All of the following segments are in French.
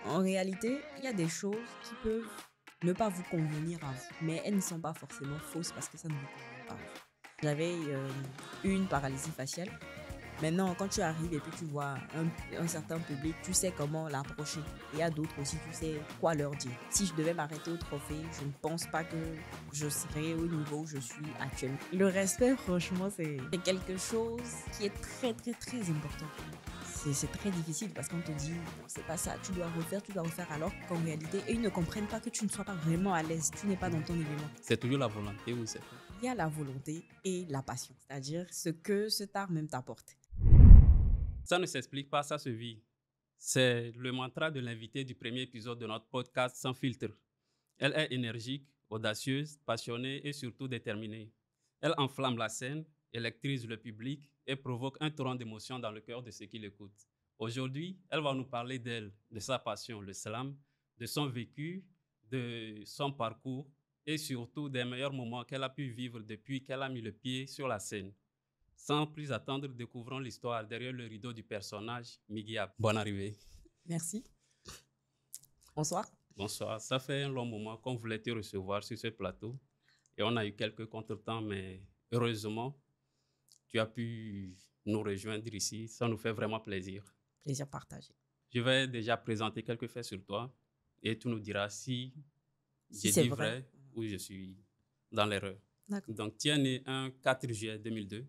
En réalité, il y a des choses qui peuvent ne pas vous convenir à vous, mais elles ne sont pas forcément fausses parce que ça ne vous convient pas à vous. J'avais eu une paralysie faciale. Maintenant, quand tu arrives et puis tu vois un certain public, tu sais comment l'approcher. Et il y a d'autres aussi, tu sais quoi leur dire. Si je devais m'arrêter au trophée, je ne pense pas que je serais au niveau où je suis actuellement. Le respect, franchement, c'est quelque chose qui est très, très, très important pour moi. C'est très difficile parce qu'on te dit, non, c'est pas ça, tu dois refaire, alors qu'en réalité, ils ne comprennent pas que tu ne sois pas vraiment à l'aise, tu n'es pas dans ton élément. C'est toujours la volonté ou c'est quoi? Il y a la volonté et la passion, c'est-à-dire ce que cet art même t'apporte. Ça ne s'explique pas, ça se vit. C'est le mantra de l'invité du premier épisode de notre podcast Sans filtre. Elle est énergique, audacieuse, passionnée et surtout déterminée. Elle enflamme la scène, électrise le public et provoque un torrent d'émotions dans le cœur de ceux qui l'écoutent. Aujourd'hui, elle va nous parler d'elle, de sa passion, le slam, de son vécu, de son parcours et surtout des meilleurs moments qu'elle a pu vivre depuis qu'elle a mis le pied sur la scène. Sans plus attendre, découvrons l'histoire derrière le rideau du personnage Migiab. Bonne arrivée. Merci. Bonsoir. Bonsoir. Ça fait un long moment qu'on voulait te recevoir sur ce plateau et on a eu quelques contretemps, mais heureusement, tu as pu nous rejoindre ici. Ça nous fait vraiment plaisir. Plaisir partagé. Je vais déjà présenter quelques faits sur toi et tu nous diras si Si j'ai c'est dit vrai. vrai ou je suis dans l'erreur. D'accord. Donc, tu es né un 4 juillet 2002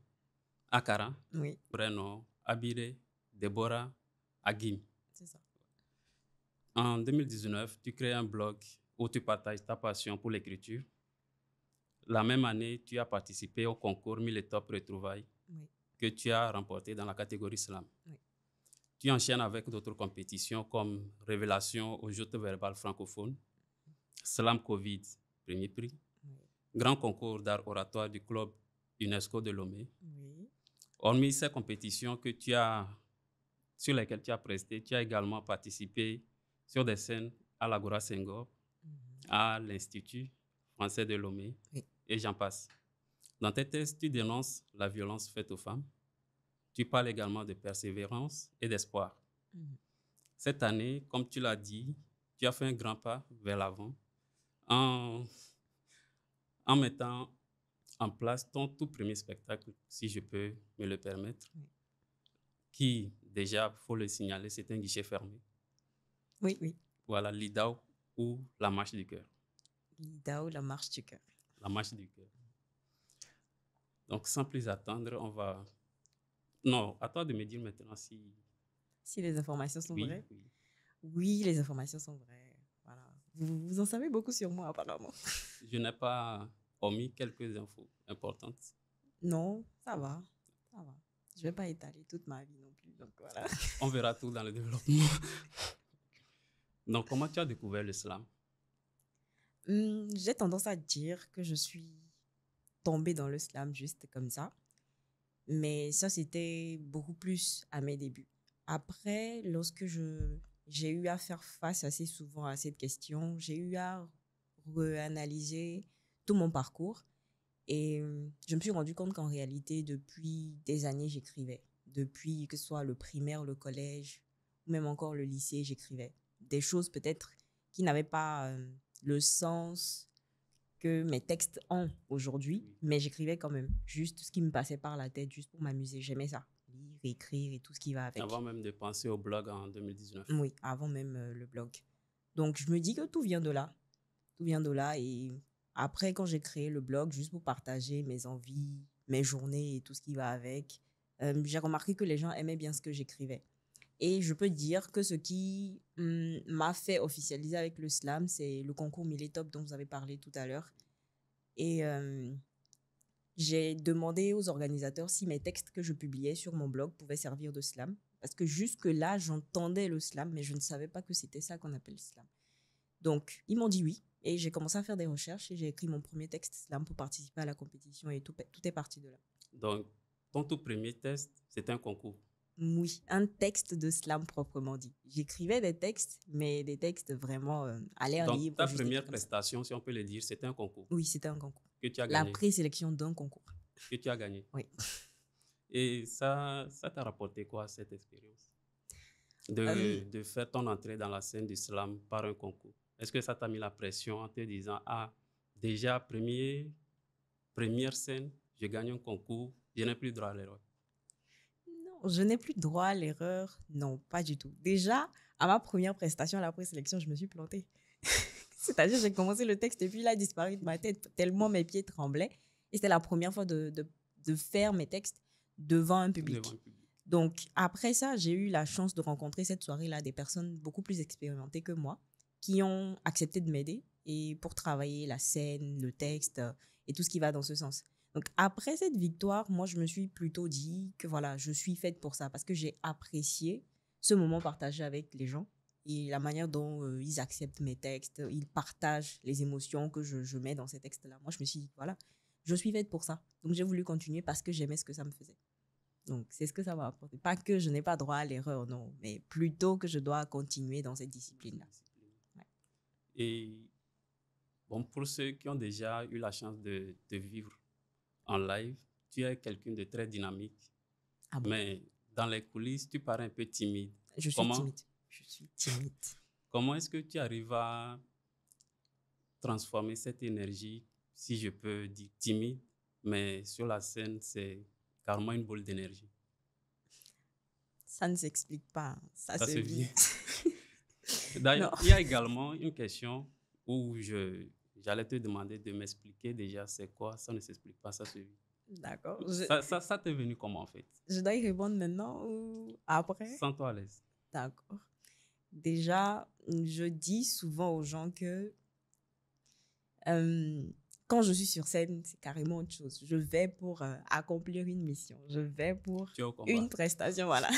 à Kara, Oui, prénom Abire Deborah Agim. c'est ça. En 2019, tu crées un blog où tu partages ta passion pour l'écriture. La même année, tu as participé au concours 1000 Top Retrouvailles Oui, que tu as remporté dans la catégorie slam. oui. Tu enchaînes avec d'autres compétitions comme Révélation au joutes verbales francophones, Slam Covid, premier prix, Oui. Grand concours d'art oratoire du club UNESCO de Lomé. Oui. Hormis ces compétitions sur lesquelles tu as presté, tu as également participé sur des scènes à l'Agora Senghor, à l'Institut français de Lomé, Oui. et j'en passe. Dans tes textes, tu dénonces la violence faite aux femmes. Tu parles également de persévérance et d'espoir. Cette année, comme tu l'as dit, tu as fait un grand pas vers l'avant en mettant en place ton tout premier spectacle, si je peux me le permettre, qui, déjà, il faut le signaler, c'est un guichet fermé. Oui, oui. Voilà, l'IDAO ou la marche du cœur. L'IDAO, la marche du cœur. La marche du cœur. Donc, sans plus attendre, on va... Non, à toi de me dire maintenant si... Si les informations sont Oui, vraies. oui. Oui, les informations sont vraies. Voilà. Vous en savez beaucoup sur moi, apparemment. Je n'ai pas omis quelques infos importantes. Non, ça va. Ça va. Je vais pas étaler toute ma vie non plus. Donc voilà. On verra tout dans le développement. Donc, comment tu as découvert le slam? J'ai tendance à dire que je suis tombée dans le slam juste comme ça. Mais ça, c'était beaucoup plus à mes débuts. Après, lorsque j'ai eu à faire face assez souvent à cette question, j'ai eu à réanalyser tout mon parcours et je me suis rendu compte qu'en réalité, depuis des années, j'écrivais. Depuis que ce soit le primaire, le collège, ou même encore le lycée, j'écrivais. Des choses peut-être qui n'avaient pas le sens que mes textes ont aujourd'hui, mais j'écrivais quand même juste ce qui me passait par la tête, juste pour m'amuser. J'aimais ça, lire, écrire et tout ce qui va avec. Avant même de penser au blog en 2019. Oui, avant même le blog. Donc, je me dis que tout vient de là. Tout vient de là. Et après, quand j'ai créé le blog, juste pour partager mes envies, mes journées et tout ce qui va avec, j'ai remarqué que les gens aimaient bien ce que j'écrivais. Et je peux dire que ce qui m'a fait officialiser avec le slam, c'est le concours 1000 Top dont vous avez parlé tout à l'heure. Et j'ai demandé aux organisateurs si mes textes que je publiais sur mon blog pouvaient servir de slam. Parce que jusque-là, j'entendais le slam, mais je ne savais pas que c'était ça qu'on appelle slam. Donc, ils m'ont dit oui. Et j'ai commencé à faire des recherches et j'ai écrit mon premier texte slam pour participer à la compétition et tout est parti de là. Donc, ton tout premier test, c'était un concours? Oui, un texte de slam proprement dit. J'écrivais des textes, mais des textes vraiment à l'air libre. Donc, ta première prestation, si on peut le dire, c'était un concours? Oui, c'était un concours. Que tu as La gagné? présélection d'un concours. Que tu as gagné? Oui. Et ça t'a rapporté quoi, cette expérience? de faire ton entrée dans la scène du slam par un concours? Est-ce que ça t'a mis la pression en te disant, ah, déjà, première scène, je gagne un concours, je n'ai plus droit à l'erreur? Non, je n'ai plus droit à l'erreur. Non, pas du tout. Déjà, à ma première prestation à la présélection, je me suis plantée. C'est-à-dire, j'ai commencé le texte et puis il a disparu de ma tête tellement mes pieds tremblaient. Et c'était la première fois de faire mes textes devant un public. Devant un public. Donc, après ça, j'ai eu la chance de rencontrer cette soirée-là des personnes beaucoup plus expérimentées que moi qui ont accepté de m'aider et pour travailler la scène, le texte et tout ce qui va dans ce sens. Donc, après cette victoire, moi, je me suis plutôt dit que voilà, je suis faite pour ça parce que j'ai apprécié ce moment partagé avec les gens et la manière dont ils acceptent mes textes, ils partagent les émotions que je mets dans ces textes-là. Moi, je me suis dit, voilà, je suis faite pour ça. Donc, j'ai voulu continuer parce que j'aimais ce que ça me faisait. Donc, c'est ce que ça m'a apporté. Pas que je n'ai pas droit à l'erreur, non, mais plutôt que je dois continuer dans cette discipline-là. Ouais. Et bon, pour ceux qui ont déjà eu la chance de vivre en live, tu es quelqu'un de très dynamique, Ah bon? mais dans les coulisses, tu parais un peu timide. Je suis timide. Je suis timide. Comment est-ce que tu arrives à transformer cette énergie, si je peux dire timide, mais sur la scène, c'est carrément une boule d'énergie? Ça ne s'explique pas. Ça Ça se se vit. vit. Non. D'ailleurs, il y a également une question où j'allais te demander de m'expliquer déjà c'est quoi, ça ne s'explique pas, ça se vit. D'accord. Ça t'est venu comment en fait? Je dois y répondre maintenant ou après? Sens-toi à l'aise. D'accord. Déjà, je dis souvent aux gens que quand je suis sur scène, c'est carrément autre chose. Je vais pour accomplir une mission. Je vais pour Tu es au combat. une prestation, voilà.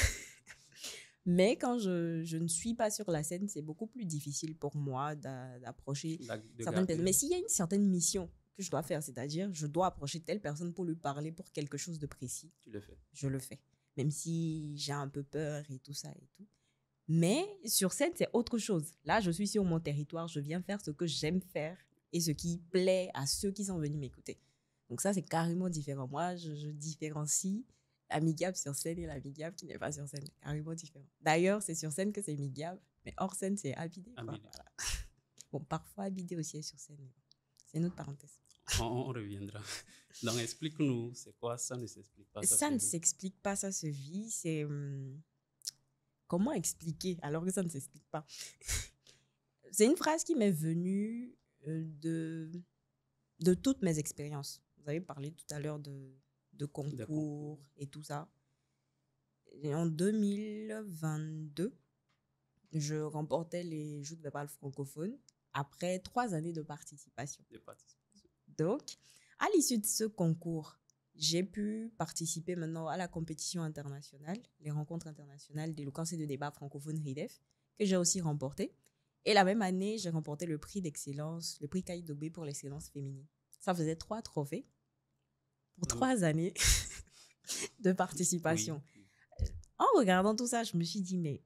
Mais quand je ne suis pas sur la scène, c'est beaucoup plus difficile pour moi d'approcher certaines personnes. Mais s'il y a une certaine mission que je dois faire, c'est-à-dire je dois approcher telle personne pour lui parler pour quelque chose de précis, Tu le fais. je le fais. Même si j'ai un peu peur et tout ça et tout. Mais sur scène, c'est autre chose. Là, je suis sur mon territoire, je viens faire ce que j'aime faire et ce qui plaît à ceux qui sont venus m'écouter. Donc ça, c'est carrément différent. Moi, je différencie l'amigable sur scène et l'amigable qui n'est pas sur scène. Carrément différent. D'ailleurs, c'est sur scène que c'est amigable, mais hors scène, c'est abidé. Voilà. Bon, parfois, abidé aussi est sur scène. C'est une autre parenthèse. On reviendra. Donc, explique-nous, c'est quoi ça ne s'explique pas? Ça ne s'explique pas, ça se vit. C'est... comment expliquer alors que ça ne s'explique pas? C'est une phrase qui m'est venue de toutes mes expériences. Vous avez parlé tout à l'heure de concours et tout ça. Et en 2022, je remportais les Joutes verbales francophones après 3 années de participation. Donc, à l'issue de ce concours, j'ai pu participer maintenant à la compétition internationale, les rencontres internationales d'éloquence et de débat francophone RIDEF, que j'ai aussi remporté. Et la même année, j'ai remporté le prix d'excellence, le prix Kaïdobé pour l'excellence féminine. Ça faisait 3 trophées pour 3 années de participation. Oui. En regardant tout ça, je me suis dit, mais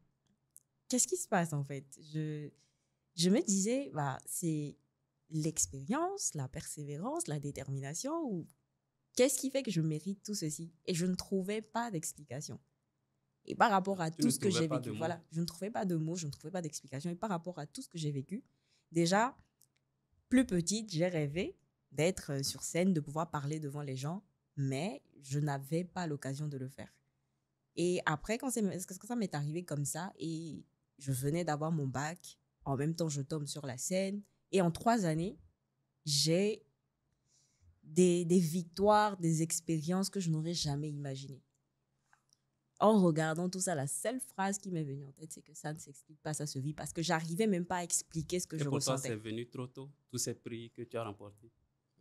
qu'est-ce qui se passe en fait? Je me disais, bah, c'est l'expérience, la persévérance, la détermination ou qu'est-ce qui fait que je mérite tout ceci? Et je ne trouvais pas d'explication. Et par rapport à tout ce que j'ai vécu, voilà, je ne trouvais pas de mots, je ne trouvais pas d'explication. Et par rapport à tout ce que j'ai vécu, déjà, plus petite, j'ai rêvé d'être sur scène, de pouvoir parler devant les gens, mais je n'avais pas l'occasion de le faire. Et après, quand ça m'est arrivé comme ça, et je venais d'avoir mon bac, en même temps, je tombe sur la scène, et en 3 années, j'ai des victoires, des expériences que je n'aurais jamais imaginées. En regardant tout ça, la seule phrase qui m'est venue en tête, c'est que ça ne s'explique pas, ça se vit, parce que j'arrivais même pas à expliquer ce que je ressentais. Et pour toi, c'est venu trop tôt, tous ces prix que tu as remportés?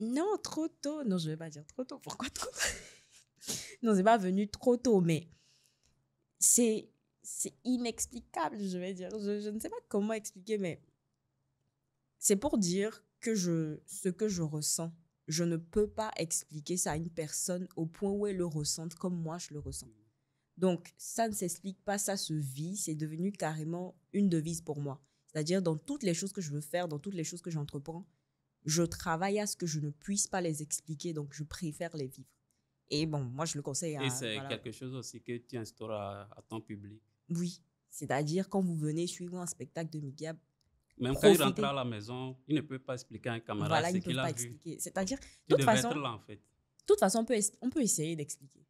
Non, trop tôt. Non, je ne vais pas dire trop tôt. Pourquoi trop tôt? Non, c'est pas venu trop tôt, mais c'est inexplicable, je vais dire. Je ne sais pas comment expliquer, mais c'est pour dire que ce que je ressens, je ne peux pas expliquer ça à une personne au point où elle le ressente comme moi je le ressens. Donc, ça ne s'explique pas, ça se vit. C'est devenu carrément une devise pour moi. C'est-à-dire, dans toutes les choses que je veux faire, dans toutes les choses que j'entreprends, je travaille à ce que je ne puisse pas les expliquer, donc je préfère les vivre. Et bon, moi, je le conseille à... Et c'est quelque chose aussi que tu instaures à ton public. Oui, C'est-à-dire, quand vous venez suivre un spectacle de Migyab, Même quand il rentre profitez. à la maison, il ne peut pas expliquer à un camarade Voilà, ils ce ne peuvent qu'il a pas vu. expliquer. C'est-à-dire, de Tu toute devais être façon, là, en fait. on peut essayer d'expliquer.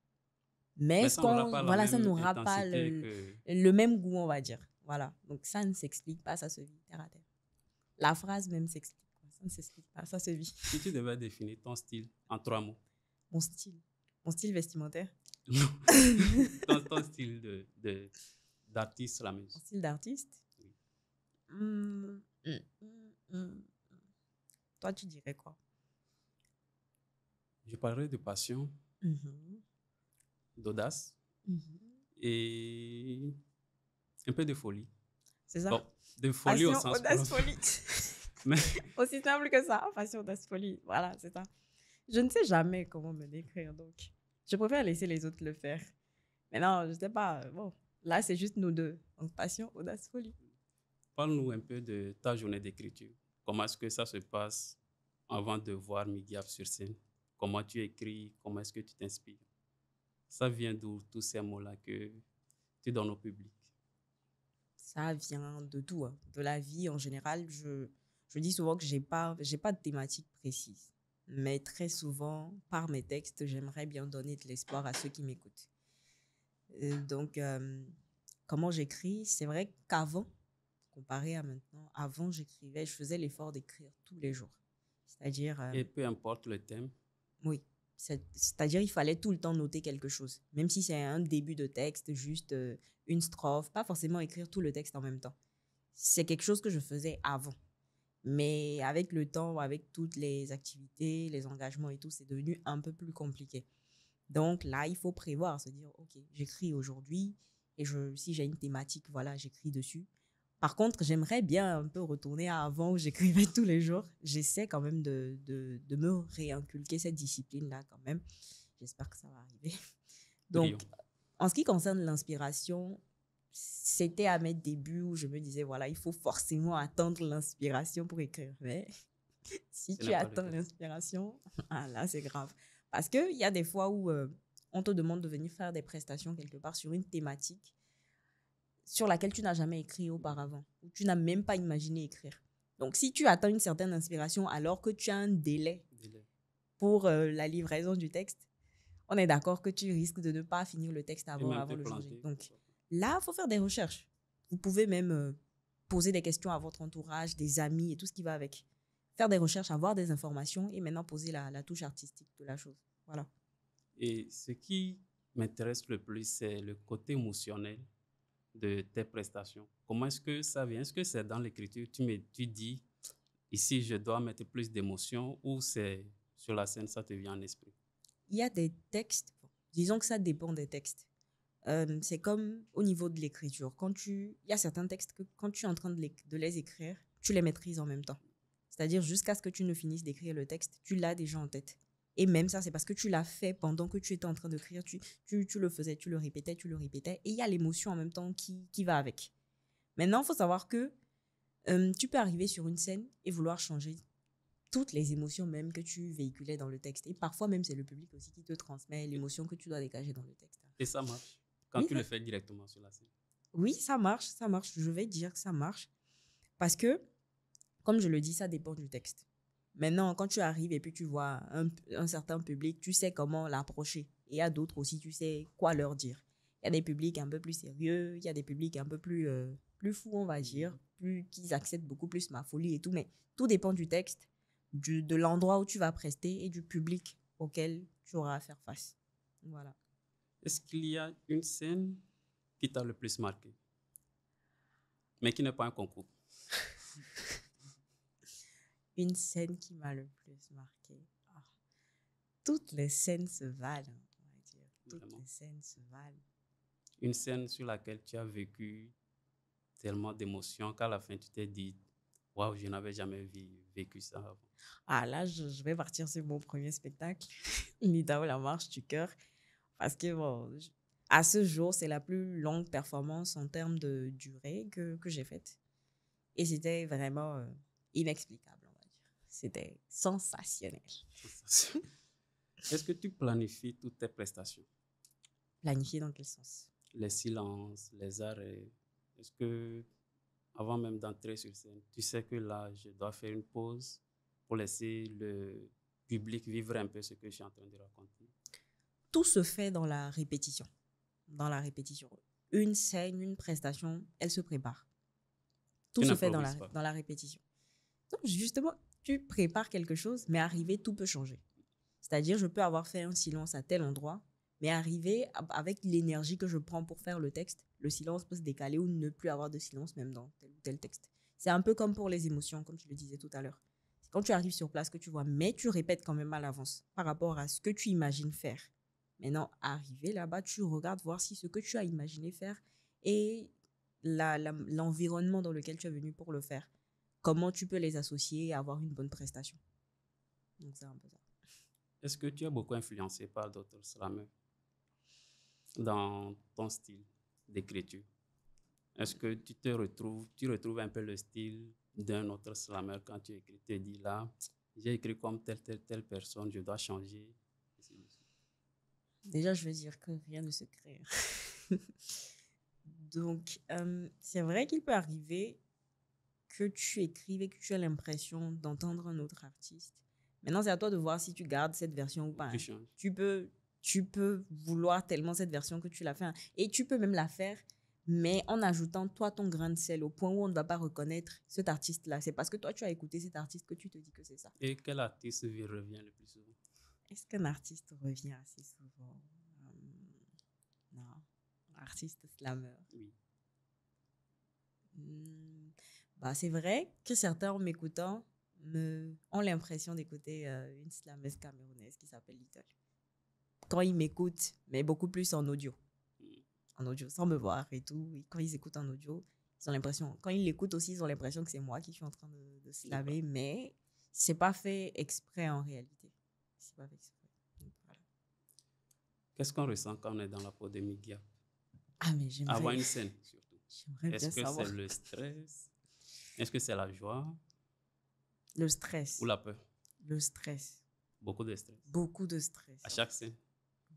Mais Mais ça n'aura pas la voilà, ça même n'aura pas intensité que... le même goût, on va dire. Voilà. Donc, ça ne s'explique pas, ça se vit terre à terre. La phrase même s'explique. Ça ne s'explique pas, ça se vit. Si tu devais définir ton style en 3 mots. Mon style. Mon style vestimentaire. ton style d'artiste la Mon musique. style d'artiste. Oui. Toi, tu dirais quoi? Je parlerai de passion, d'audace et un peu de folie. C'est ça? Bon, de folie au Passion, sens audace, propre. folie. Mais Aussi simple que ça. Passion, audace, folie. Voilà, c'est ça. Je ne sais jamais comment me décrire, donc je préfère laisser les autres le faire. Mais non, je sais pas. Bon, là, c'est juste nous deux. Donc, passion, audace, folie. parle-nous un peu de ta journée d'écriture. Comment est-ce que ça se passe avant de voir Migyab sur scène? Comment tu écris? Comment est-ce que tu t'inspires? Ça vient d'où tous ces mots-là que tu donnes au public? Ça vient de tout, hein. De la vie en général. Je dis souvent que j'ai pas de thématique précise. Mais très souvent, par mes textes, j'aimerais bien donner de l'espoir à ceux qui m'écoutent. Donc, comment j'écris? C'est vrai qu'avant, comparé à maintenant, avant, je faisais l'effort d'écrire tous les jours. C'est-à-dire, Et peu importe le thème, oui, c'est-à-dire il fallait tout le temps noter quelque chose. Même si c'est un début de texte, juste une strophe, pas forcément écrire tout le texte en même temps. C'est quelque chose que je faisais avant. Mais avec le temps, avec toutes les activités, les engagements et tout, c'est devenu un peu plus compliqué. Donc là, il faut prévoir, se dire, OK, j'écris aujourd'hui et si j'ai une thématique, voilà, j'écris dessus. Par contre, j'aimerais bien un peu retourner à avant où j'écrivais tous les jours. J'essaie quand même de me réinculquer cette discipline-là quand même. J'espère que ça va arriver. prions. Donc, en ce qui concerne l'inspiration, c'était à mes débuts où je me disais, voilà, il faut forcément attendre l'inspiration pour écrire. Mais si Ce tu n'est pas le attends cas. l'inspiration, ah là, c'est grave. Parce qu'il y a des fois où on te demande de venir faire des prestations quelque part sur une thématique sur laquelle tu n'as jamais écrit auparavant, ou tu n'as même pas imaginé écrire. Donc, si tu attends une certaine inspiration alors que tu as un délai pour la livraison du texte, on est d'accord que tu risques de ne pas finir le texte Et avant même te le jour J. planter. Donc, là, il faut faire des recherches. Vous pouvez même poser des questions à votre entourage, des amis et tout ce qui va avec. Faire des recherches, avoir des informations et maintenant poser la touche artistique de la chose. Voilà. Et ce qui m'intéresse le plus, c'est le côté émotionnel de tes prestations. Comment est-ce que ça vient? Est-ce que c'est dans l'écriture? Tu dis, ici, je dois mettre plus d'émotion ou c'est sur la scène, ça te vient en esprit? Il y a des textes, disons que ça dépend des textes. C'est comme au niveau de l'écriture. Il y a certains textes que quand tu es en train de les écrire, tu les maîtrises en même temps. C'est-à-dire jusqu'à ce que tu ne finisses d'écrire le texte, tu l'as déjà en tête. Et même ça, c'est parce que tu l'as fait pendant que tu étais en train d'écrire. Tu le faisais, tu le répétais. Et il y a l'émotion en même temps qui va avec. Maintenant, il faut savoir que tu peux arriver sur une scène et vouloir changer toutes les émotions même que tu véhiculais dans le texte. Et parfois même, c'est le public aussi qui te transmet l'émotion que tu dois dégager dans le texte. Et ça marche quand Oui, tu le fais directement sur la scène. Oui, ça marche. Je vais dire que ça marche. Parce que, comme je le dis, ça dépend du texte. Maintenant, quand tu arrives et puis tu vois un certain public, tu sais comment l'approcher. Et il y a d'autres aussi, tu sais quoi leur dire. Il y a des publics un peu plus sérieux, il y a des publics un peu plus fous, on va dire, qui acceptent beaucoup plus ma folie et tout. Mais tout dépend du texte, de l'endroit où tu vas prester et du public auquel tu auras à faire face. Voilà. Est-ce qu'il y a une scène qui t'a le plus marqué, mais qui n'est pas un concours? Une scène qui m'a le plus marqué. Ah. Toutes les scènes se valent, on va dire. Toutes les scènes se valent. Une scène sur laquelle tu as vécu tellement d'émotions qu'à la fin tu t'es dit, waouh, je n'avais jamais vécu ça avant. Ah là, je vais partir sur mon premier spectacle, Lidao, la marche du cœur, parce que bon, à ce jour, c'est la plus longue performance en termes de durée que j'ai faite. Et c'était vraiment inexplicable, on va dire. C'était sensationnel. Est-ce que tu planifies toutes tes prestations? Planifié dans quel sens? Les silences, les arrêts, Est-ce que, avant même d'entrer sur scène, tu sais que là, je dois faire une pause pour laisser le public vivre un peu ce que je suis en train de raconter? Tout se fait dans la répétition. Dans la répétition. Une scène, une prestation, elle se prépare. Tout Tu se fait dans n'improvises pas. la répétition. Donc, justement, tu prépares quelque chose, mais arrivé, tout peut changer. C'est-à-dire, je peux avoir fait un silence à tel endroit, mais arriver avec l'énergie que je prends pour faire le texte, le silence peut se décaler ou ne plus avoir de silence même dans tel ou tel texte. C'est un peu comme pour les émotions, comme tu le disais tout à l'heure. C'est quand tu arrives sur place que tu vois, mais tu répètes quand même à l'avance par rapport à ce que tu imagines faire. Maintenant, arrivé là-bas, tu regardes voir si ce que tu as imaginé faire et l'environnement dans lequel tu es venu pour le faire. Comment tu peux les associer et avoir une bonne prestation. Donc, c'est un peu ça. Est-ce que tu es beaucoup influencé par d'autres slameurs dans ton style d'écriture? Est-ce que tu retrouves un peu le style d'un autre slammer quand tu écris? Tu te dis là, j'ai écrit comme telle personne, je dois changer. Déjà, je veux dire que rien ne se crée. Donc, c'est vrai qu'il peut arriver que tu écrives et que tu as l'impression d'entendre un autre artiste. Maintenant, c'est à toi de voir si tu gardes cette version ou pas. Tu changes. Tu peux vouloir tellement cette version que tu l'as fait. Et tu peux même la faire, mais en ajoutant toi ton grain de sel au point où on ne va pas reconnaître cet artiste-là. C'est parce que toi, tu as écouté cet artiste que tu te dis que c'est ça. Et quel artiste revient le plus souvent? Est-ce qu'un artiste revient assez souvent? Non. Artiste slammer. Oui. Bah, c'est vrai que certains, en m'écoutant, ont l'impression d'écouter une slameuse camerounaise qui s'appelle Little. Quand ils m'écoutent, mais beaucoup plus en audio. En audio, sans me voir et tout. Et quand ils écoutent en audio, ils ont l'impression, quand ils l'écoutent aussi, ils ont l'impression que c'est moi qui suis en train de slammer, mais c'est pas fait exprès en réalité. C'est pas fait exprès. Donc, voilà. Qu'est-ce qu'on ressent quand on est dans la peau de Migia? Ah, mais j'aimerais. Avant une scène, surtout. J'aimerais bien Est-ce que savoir. c'est le stress? Est-ce que c'est la joie? Le stress. Ou la peur? Le stress. Beaucoup de stress. Beaucoup de stress. À chaque scène?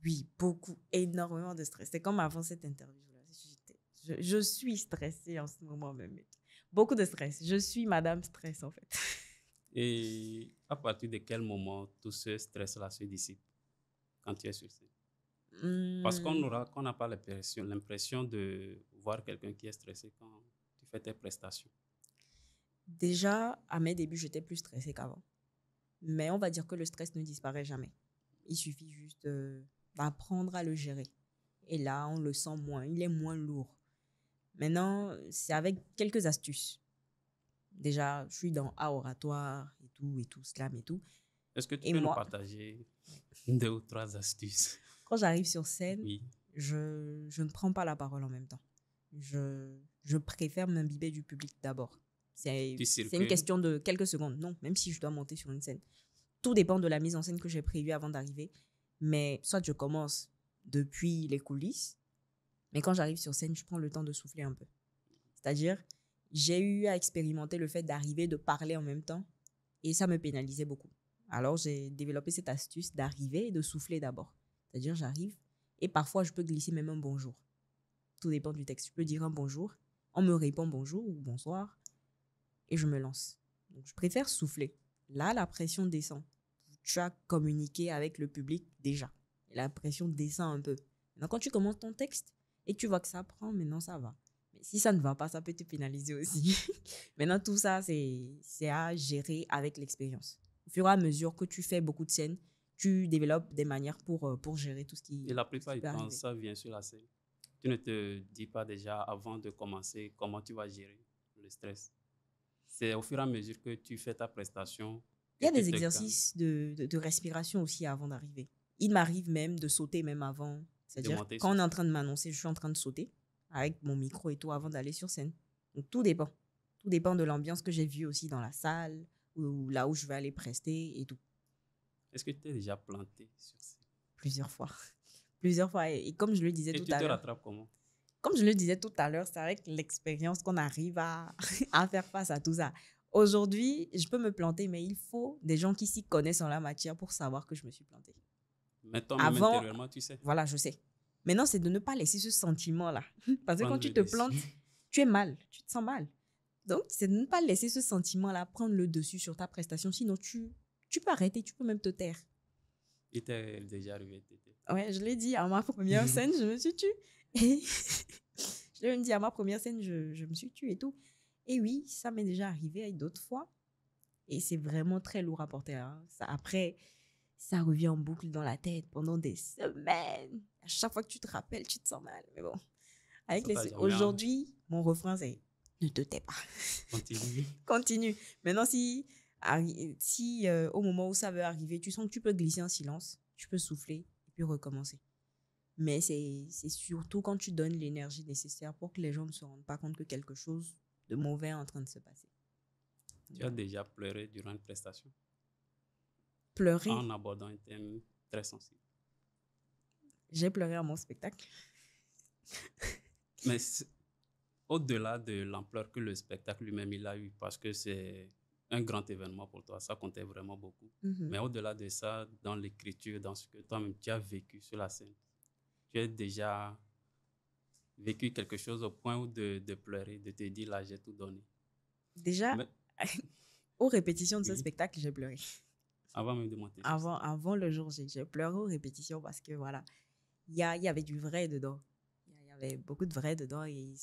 Oui, beaucoup, énormément de stress. C'est comme avant cette interview-là. Je suis stressée en ce moment même. Beaucoup de stress. Je suis Madame Stress, en fait. Et à partir de quel moment tout ce stress-là se dissipe quand tu es sur scène? Parce qu'on n'a pas l'impression de voir quelqu'un qui est stressé quand tu fais tes prestations. Déjà, à mes débuts, j'étais plus stressée qu'avant. Mais on va dire que le stress ne disparaît jamais. Il suffit juste d'apprendre à le gérer. Et là, on le sent moins. Il est moins lourd. Maintenant, c'est avec quelques astuces. Déjà, je suis dans A oratoire et tout, slam et tout. Est-ce que tu peux nous partager 2 ou 3 astuces? Quand j'arrive sur scène, oui. je ne prends pas la parole en même temps. Je préfère m'imbiber du public d'abord. C'est une question de quelques secondes. Non, même si je dois monter sur une scène. Tout dépend de la mise en scène que j'ai prévue avant d'arriver. Mais soit je commence depuis les coulisses, mais quand j'arrive sur scène, je prends le temps de souffler un peu. C'est-à-dire, j'ai eu à expérimenter le fait d'arriver, de parler en même temps, et ça me pénalisait beaucoup. Alors, j'ai développé cette astuce d'arriver et de souffler d'abord. C'est-à-dire, j'arrive, et parfois, je peux glisser même un bonjour. Tout dépend du texte. Je peux dire un bonjour, on me répond bonjour ou bonsoir, et je me lance. Donc, je préfère souffler. Là, la pression descend. Tu as communiqué avec le public déjà. Et la pression descend un peu. Maintenant, quand tu commences ton texte et que tu vois que ça prend, maintenant ça va. Mais si ça ne va pas, ça peut te pénaliser aussi. Maintenant, tout ça, c'est à gérer avec l'expérience. Au fur et à mesure que tu fais beaucoup de scènes, tu développes des manières pour gérer tout ce qui Et la plupart du temps, arriver. ça vient sur la scène. Tu ne te dis pas déjà avant de commencer comment tu vas gérer le stress. C'est au fur et à mesure que tu fais ta prestation. Il y a des exercices de respiration aussi avant d'arriver. Il m'arrive même de sauter même avant. C'est-à-dire, quand on est en train de m'annoncer, je suis en train de sauter avec mon micro et tout avant d'aller sur scène. Donc, tout dépend. Tout dépend de l'ambiance que j'ai vue aussi dans la salle ou là où je vais aller prester et tout. Est-ce que tu t'es déjà planté sur scène? Plusieurs fois. Plusieurs fois. Et comme je le disais tout à l'heure. Et tu te rattrapes comment? Comme je le disais tout à l'heure, c'est avec l'expérience qu'on arrive à faire face à tout ça. Aujourd'hui, je peux me planter, mais il faut des gens qui s'y connaissent en la matière pour savoir que je me suis plantée. Mais toi-même intérieurement, tu sais. Voilà, je sais. Maintenant, c'est de ne pas laisser ce sentiment-là. Parce que quand tu te plantes, tu es mal, tu te sens mal. Donc, c'est de ne pas laisser ce sentiment-là prendre le dessus sur ta prestation. Sinon, tu peux arrêter, tu peux même te taire. Il t'est déjà arrivé, Ouais, je l'ai dit, à ma première scène, je me suis tue. Et je l'ai même dit, à ma première scène, je me suis tue et tout. Et oui, ça m'est déjà arrivé d'autres fois. Et c'est vraiment très lourd à porter. Hein. Ça, après, ça revient en boucle dans la tête pendant des semaines. À chaque fois que tu te rappelles, tu te sens mal. Mais bon, aujourd'hui, mon refrain, c'est ne te tais pas. Continue. Continue. Maintenant, si au moment où ça veut arriver, tu sens que tu peux glisser en silence, tu peux souffler et puis recommencer. Mais c'est surtout quand tu donnes l'énergie nécessaire pour que les gens ne se rendent pas compte que quelque chose de mauvais est en train de se passer. Tu as déjà pleuré durant une prestation? Pleurer? En abordant un thème très sensible. J'ai pleuré à mon spectacle. Mais au-delà de l'ampleur que le spectacle lui-même il a eu, parce que c'est un grand événement pour toi, ça comptait vraiment beaucoup. Mais au-delà de ça, dans l'écriture, dans ce que toi-même tu as vécu sur la scène, tu as déjà vécu quelque chose au point où de pleurer, de te dire là, j'ai tout donné. Déjà, aux répétitions de ce Oui. spectacle, j'ai pleuré. Avant même de monter. Avant le jour J, j'ai pleuré aux répétitions parce que voilà, il y avait du vrai dedans. Il y avait beaucoup de vrai dedans et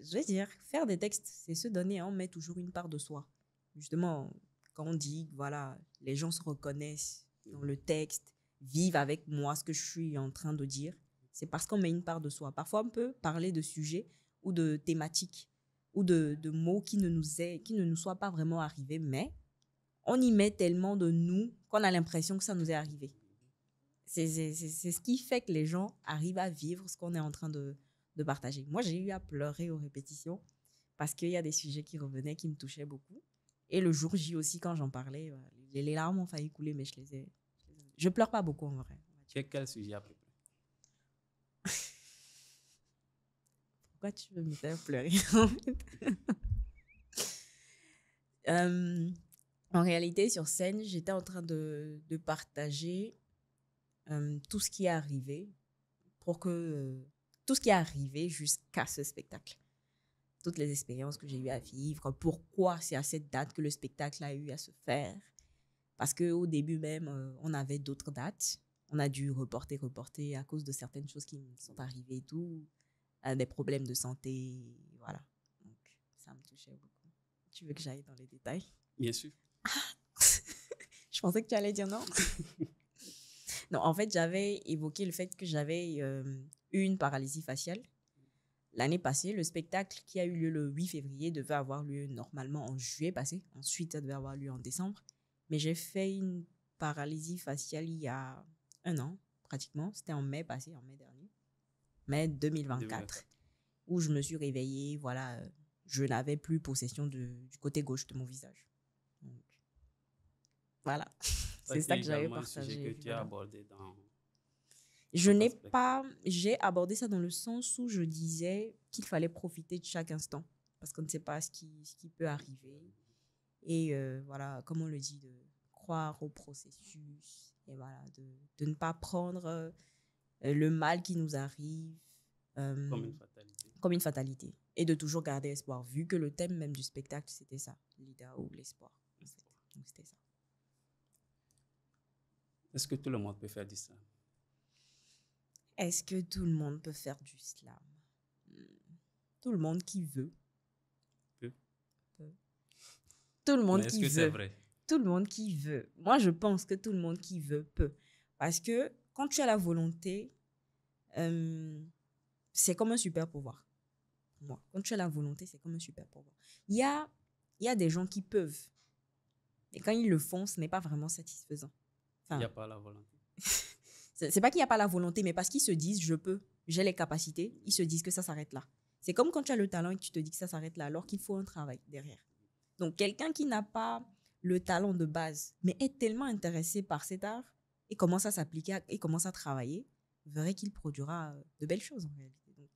je veux dire, faire des textes, c'est se donner, on met toujours une part de soi. Justement, quand on dit, voilà, les gens se reconnaissent dans le texte, vivent avec moi ce que je suis en train de dire, c'est parce qu'on met une part de soi. Parfois, on peut parler de sujets ou de thématiques ou de mots qui ne nous soient pas vraiment arrivés, mais on y met tellement de nous qu'on a l'impression que ça nous est arrivé. C'est ce qui fait que les gens arrivent à vivre ce qu'on est en train de partager. Moi, j'ai eu à pleurer aux répétitions parce qu'il y a des sujets qui revenaient, qui me touchaient beaucoup. Et le jour J aussi, quand j'en parlais, les larmes ont failli couler, mais je pleure pas beaucoup en vrai. Quel sujet à peu près? Pourquoi tu veux me faire pleurer en réalité, sur scène, j'étais en train de partager tout ce qui est arrivé tout ce qui est arrivé jusqu'à ce spectacle. Toutes les expériences que j'ai eu à vivre, pourquoi c'est à cette date que le spectacle a eu à se faire. Parce qu'au début même, on avait d'autres dates. On a dû reporter à cause de certaines choses qui sont arrivées et tout. Des problèmes de santé, voilà. Donc, ça me touchait beaucoup. Tu veux que j'aille dans les détails? Bien sûr. Je pensais que tu allais dire non. Non, en fait, j'avais évoqué le fait que j'avais eu une paralysie faciale. L'année passée, le spectacle qui a eu lieu le 8 février devait avoir lieu normalement en juillet passé. Ensuite, ça devait avoir lieu en décembre. Mais j'ai fait une paralysie faciale il y a 1 an, pratiquement. C'était en mai passé, en mai dernier. Mai 2024. Où je me suis réveillée, voilà, je n'avais plus possession du côté gauche de mon visage. Donc, voilà. C'est ça que j'avais partagé. C'est que tu as abordé dans... J'ai abordé ça dans le sens où je disais qu'il fallait profiter de chaque instant parce qu'on ne sait pas ce qui peut arriver. Et voilà, comme on le dit, de croire au processus et voilà, de ne pas prendre le mal qui nous arrive comme une fatalité. Et de toujours garder espoir, vu que le thème même du spectacle, c'était ça, l'idéal ou l'espoir. Donc, c'était ça. Est-ce que tout le monde peut faire du slam? Est-ce que tout le monde peut faire du slam? Tout le monde qui veut. Peut. Tout le monde qui veut. Est-ce que c'est vrai? Tout le monde qui veut. Moi, je pense que tout le monde qui veut peut. Parce que quand tu as la volonté, c'est comme un super pouvoir. Moi, quand tu as la volonté, c'est comme un super pouvoir. Il y a des gens qui peuvent. Et quand ils le font, ce n'est pas vraiment satisfaisant. Il n'y a pas la volonté. C'est pas qu'il n'y a pas la volonté, mais parce qu'ils se disent, je peux, j'ai les capacités, ils se disent que ça s'arrête là. C'est comme quand tu as le talent et que tu te dis que ça s'arrête là, alors qu'il faut un travail derrière. Donc, quelqu'un qui n'a pas le talent de base, mais est tellement intéressé par cet art et commence à s'appliquer et commence à travailler, verrait qu'il produira de belles choses en réalité. Donc,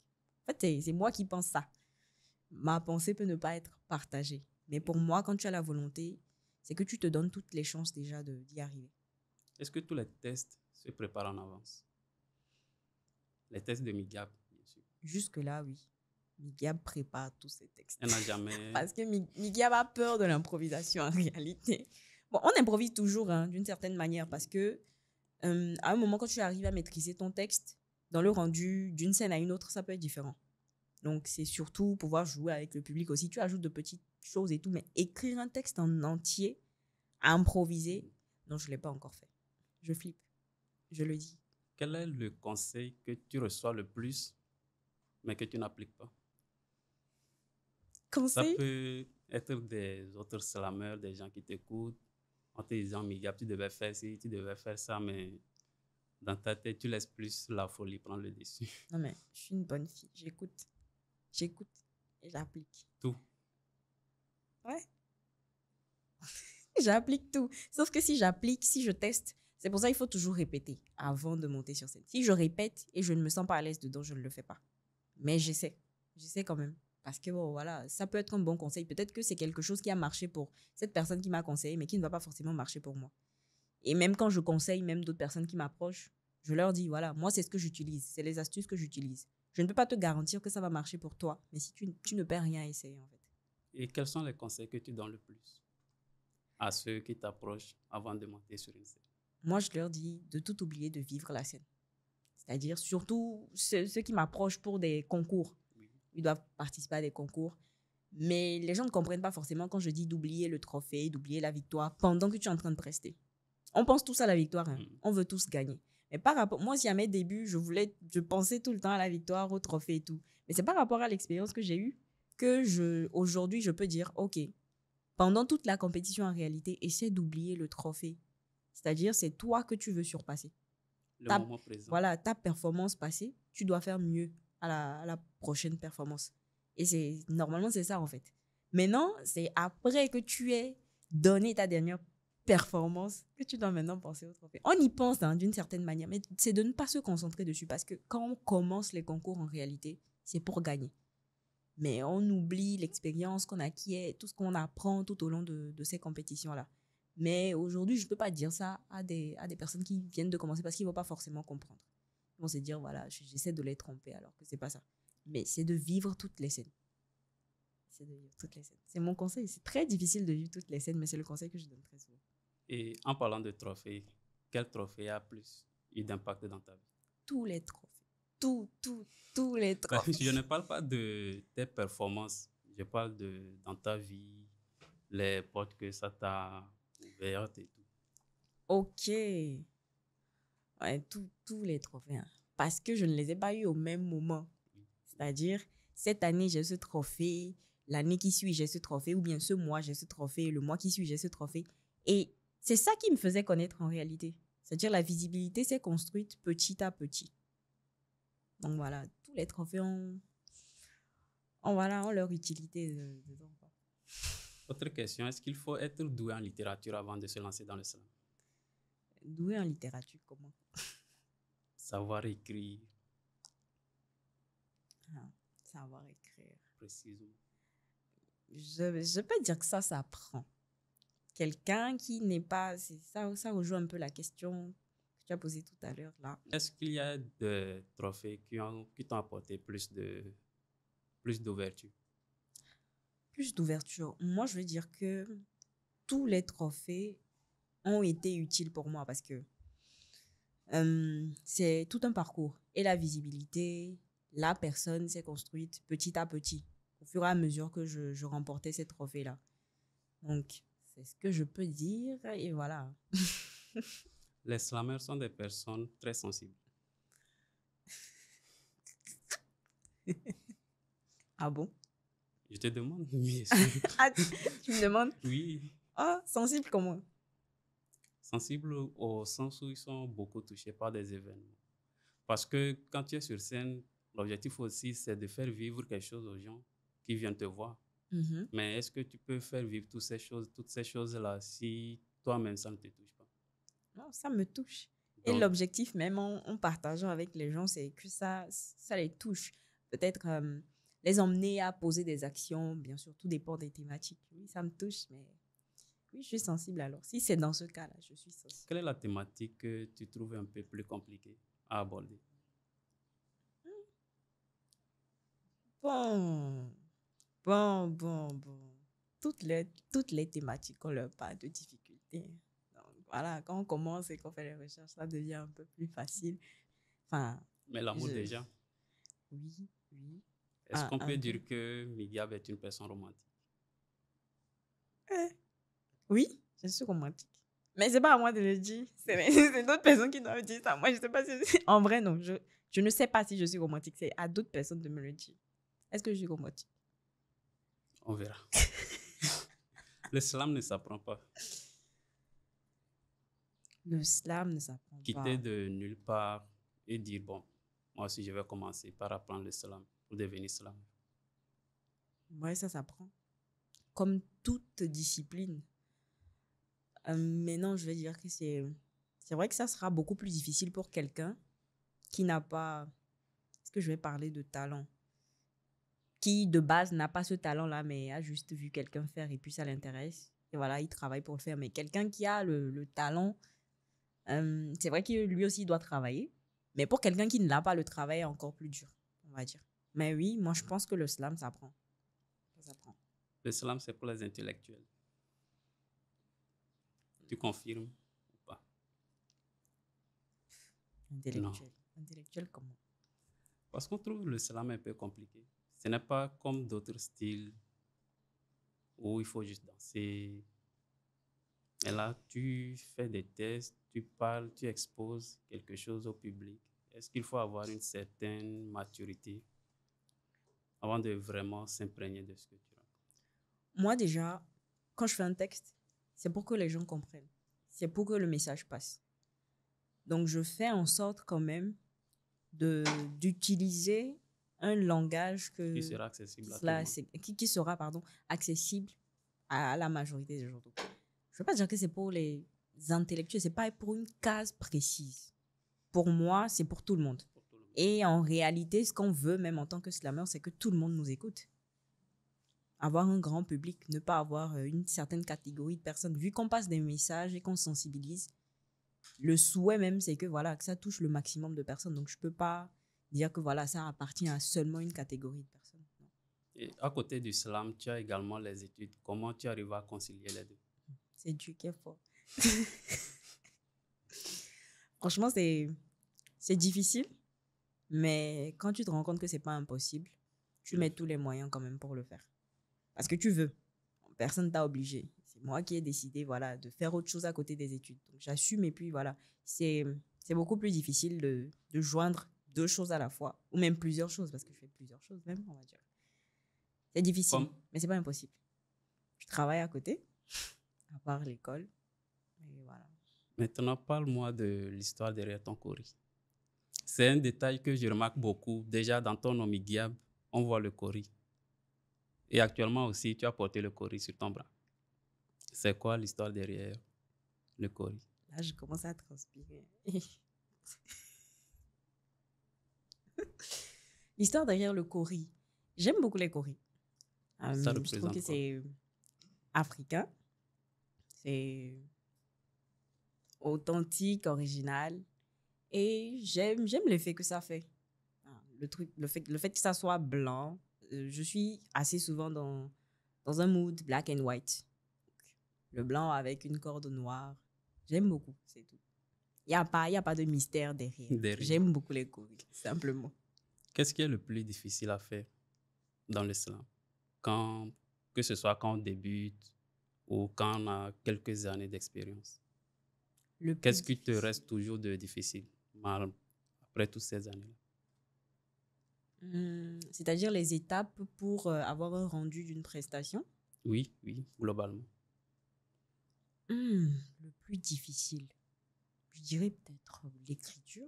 en fait, c'est moi qui pense ça. Ma pensée peut ne pas être partagée. Mais pour moi, quand tu as la volonté, c'est que tu te donnes toutes les chances déjà d'y arriver. Est-ce que tous les tests se préparent en avance? Les tests de MIGAP, bien sûr. Jusque-là, oui. Migyab prépare tous ses textes. Elle n'a jamais... Parce que Migyab a peur de l'improvisation en réalité. Bon, on improvise toujours hein, d'une certaine manière parce que à un moment, quand tu arrives à maîtriser ton texte, dans le rendu d'une scène à une autre, ça peut être différent. Donc, c'est surtout pouvoir jouer avec le public aussi. Tu ajoutes de petites choses et tout, mais écrire un texte en entier, à improviser, non, je ne l'ai pas encore fait. Je flippe, je le dis. Quel est le conseil que tu reçois le plus, mais que tu n'appliques pas? Conseil? Ça peut être des autres slameurs, des gens qui t'écoutent, en te disant, Migyab, tu devais faire ci, tu devais faire ça, mais dans ta tête, tu laisses plus la folie prendre le dessus. Non, mais je suis une bonne fille. J'écoute et j'applique. Tout. Ouais. J'applique tout. Sauf que si j'applique, si je teste, c'est pour ça qu'il faut toujours répéter avant de monter sur scène. Si je répète et je ne me sens pas à l'aise dedans, je ne le fais pas. Mais j'essaie. J'essaie quand même. Parce que bon, voilà, ça peut être un bon conseil. Peut-être que c'est quelque chose qui a marché pour cette personne qui m'a conseillé, mais qui ne va pas forcément marcher pour moi. Et même quand je conseille, même d'autres personnes qui m'approchent, je leur dis, voilà, moi, c'est ce que j'utilise. C'est les astuces que j'utilise. Je ne peux pas te garantir que ça va marcher pour toi, mais si tu ne perds rien à essayer, en fait. Et quels sont les conseils que tu donnes le plus à ceux qui t'approchent avant de monter sur une scène? Moi, je leur dis de tout oublier, de vivre la scène. C'est-à-dire surtout ceux qui m'approchent pour des concours. Oui. Ils doivent participer à des concours. Mais les gens ne comprennent pas forcément quand je dis d'oublier le trophée, d'oublier la victoire pendant que tu es en train de prester. On pense tous à la victoire. Hein. On veut tous gagner. Mais par rapport, moi, si à mes débuts, je pensais tout le temps à la victoire, au trophée et tout. Mais c'est par rapport à l'expérience que j'ai eue que aujourd'hui, je peux dire, OK, pendant toute la compétition, en réalité, essaie d'oublier le trophée. C'est-à-dire, c'est toi que tu veux surpasser. Le moment présent. Voilà, ta performance passée, tu dois faire mieux à la prochaine performance. Et normalement, c'est ça, en fait. Maintenant, c'est après que tu aies donné ta dernière performance que tu dois maintenant penser au trophée. On y pense hein, d'une certaine manière, mais c'est de ne pas se concentrer dessus parce que quand on commence les concours, en réalité, c'est pour gagner. Mais on oublie l'expérience qu'on acquiert, tout ce qu'on apprend tout au long de ces compétitions-là. Mais aujourd'hui, je ne peux pas dire ça à des personnes qui viennent de commencer parce qu'ils ne vont pas forcément comprendre. Ils vont se dire, voilà, j'essaie de les tromper alors que ce n'est pas ça. Mais c'est de vivre toutes les scènes. C'est de vivre toutes les scènes. C'est mon conseil. C'est très difficile de vivre toutes les scènes, mais c'est le conseil que je donne très souvent. Et en parlant de trophées, quel trophée a plus eu d'impact dans ta vie? Tous les trophées. Tous les trophées. Je ne parle pas de tes performances. Je parle dans ta vie, les portes que ça t'a ouvertes et tout. Ok. Ouais, tous les trophées. Hein. Parce que je ne les ai pas eus au même moment. C'est-à-dire, cette année, j'ai ce trophée. L'année qui suit, j'ai ce trophée. Ou bien ce mois, j'ai ce trophée. Le mois qui suit, j'ai ce trophée. Et c'est ça qui me faisait connaître en réalité. C'est-à-dire, la visibilité s'est construite petit à petit. Donc voilà, tous les trophées ont leur utilité dedans. Autre question, est-ce qu'il faut être doué en littérature avant de se lancer dans le slam? Doué en littérature, comment? Savoir écrire. Savoir écrire. Précisément. Je peux dire que ça s'apprend. Quelqu'un qui n'est pas... Ça rejoint un peu la question que tu as posée tout à l'heure là. Est-ce qu'il y a des trophées qui t'ont apporté plus d'ouverture? Plus d'ouverture. Moi, je veux dire que tous les trophées ont été utiles pour moi parce que c'est tout un parcours. Et la visibilité, la personne s'est construite petit à petit, au fur et à mesure que je remportais ces trophées-là. Donc, c'est ce que je peux dire et voilà. Les slammers sont des personnes très sensibles. Ah bon? Je te demande. Oui, ah, tu me demandes? Oui. Ah, sensible comment? Sensibles au sens où ils sont beaucoup touchés par des événements. Parce que quand tu es sur scène, l'objectif aussi, c'est de faire vivre quelque chose aux gens qui viennent te voir. Mm-hmm. Mais est-ce que tu peux faire vivre toutes ces choses-là si toi-même, ça ne te touche pas? Non, ça me touche. Donc, et l'objectif, même en partageant avec les gens, c'est que ça les touche. Peut-être les emmener à poser des actions, bien sûr, tout dépend des thématiques. Oui, ça me touche, mais oui, je suis sensible alors. Si c'est dans ce cas-là, je suis sensible. quelle est la thématique que tu trouves un peu plus compliquée à aborder? Bon, bon. Toutes les thématiques ont leur part de difficulté. Donc, voilà, quand on commence et qu'on fait les recherches, ça devient un peu plus facile. Enfin, Mais l'amour je... déjà. Oui, oui. Est-ce qu'on Un peut peu. dire que Migyab est une personne romantique? Eh, oui, je suis romantique. Mais c'est pas à moi de le dire. C'est d'autres personnes qui doivent dire ça. Moi, je sais pas si... En vrai, non. Je ne sais pas si je suis romantique. C'est à d'autres personnes de me le dire. Est-ce que je suis romantique? On verra. Le slam ne s'apprend pas. Le slam ne s'apprend Quitter pas. de nulle part et dire, bon, moi aussi, je vais commencer par apprendre le slam pour devenir slam. Ouais, ça s'apprend. Comme toute discipline. Mais non, je vais dire que c'est vrai que ça sera beaucoup plus difficile pour quelqu'un qui n'a pas... Est-ce que je vais parler de talent? Qui, de base, n'a pas ce talent-là, mais a juste vu quelqu'un faire et puis ça l'intéresse. Et voilà, il travaille pour le faire. Mais quelqu'un qui a le talent, c'est vrai que lui aussi doit travailler. Mais pour quelqu'un qui n'a pas le travail, est encore plus dur, on va dire. Mais oui, moi, je pense que le slam, ça prend. Ça s'apprend. Le slam, c'est pour les intellectuels. Tu confirmes ou pas? Non. Intellectuel. Intellectuel comment? Parce qu'on trouve le slam un peu compliqué. Ce n'est pas comme d'autres styles où il faut juste danser. Et là, tu fais des tests, tu parles, tu exposes quelque chose au public. Est-ce qu'il faut avoir une certaine maturité avant de vraiment s'imprégner de ce que tu racontes? Moi, déjà, quand je fais un texte, c'est pour que les gens comprennent. C'est pour que le message passe. Donc, je fais en sorte quand même d'utiliser un langage Qui sera accessible à tout le cela, monde. qui sera accessible à la majorité des gens. Donc, je ne veux pas dire que c'est pour les intellectuels, ce n'est pas pour une case précise. Pour moi, c'est pour tout le monde. Pour tout le monde. Et en réalité, ce qu'on veut, même en tant que slammer, c'est que tout le monde nous écoute. Avoir un grand public, ne pas avoir une certaine catégorie de personnes. Vu qu'on passe des messages et qu'on sensibilise, le souhait même, c'est que, voilà, que ça touche le maximum de personnes. Donc, je ne peux pas dire que voilà, ça appartient à seulement une catégorie de personnes. Non. Et à côté du slam, tu as également les études. Comment tu arrives à concilier les deux? C'est Dieu qui est fort. Franchement, c'est difficile, mais quand tu te rends compte que c'est pas impossible, tu mets tous les moyens quand même pour le faire. Parce que tu veux. Personne t'a obligé. C'est moi qui ai décidé, voilà, de faire autre chose à côté des études. Donc, j'assume et puis voilà. C'est beaucoup plus difficile de joindre deux choses à la fois, ou même plusieurs choses, parce que je fais plusieurs choses même, on va dire. C'est difficile, mais c'est pas impossible. Je travaille à côté, à part l'école, et voilà. Maintenant, parle-moi de l'histoire derrière ton kori. C'est un détail que je remarque beaucoup. Déjà, dans ton nom Migyab, on voit le kori. Et actuellement aussi, tu as porté le kori sur ton bras. C'est quoi l'histoire derrière le kori? Là, je commence à transpirer. L'histoire derrière le kori. J'aime beaucoup les koris. Ça Je trouve représente que quoi? c'est africain. C'est authentique, original. Et j'aime l'effet que ça fait. Le fait que ça soit blanc. Je suis assez souvent dans un mood black and white. Le blanc avec une corde noire. J'aime beaucoup, c'est tout. Il n'y a pas de mystère derrière. J'aime beaucoup les koris, simplement. Qu'est-ce qui est le plus difficile à faire dans l'islam? Que ce soit quand on débute ou quand on a quelques années d'expérience. Qu'est-ce qui te reste toujours de difficile après toutes ces années-là? C'est-à-dire les étapes pour avoir un rendu d'une prestation? Oui, globalement. Le plus difficile, je dirais peut-être l'écriture.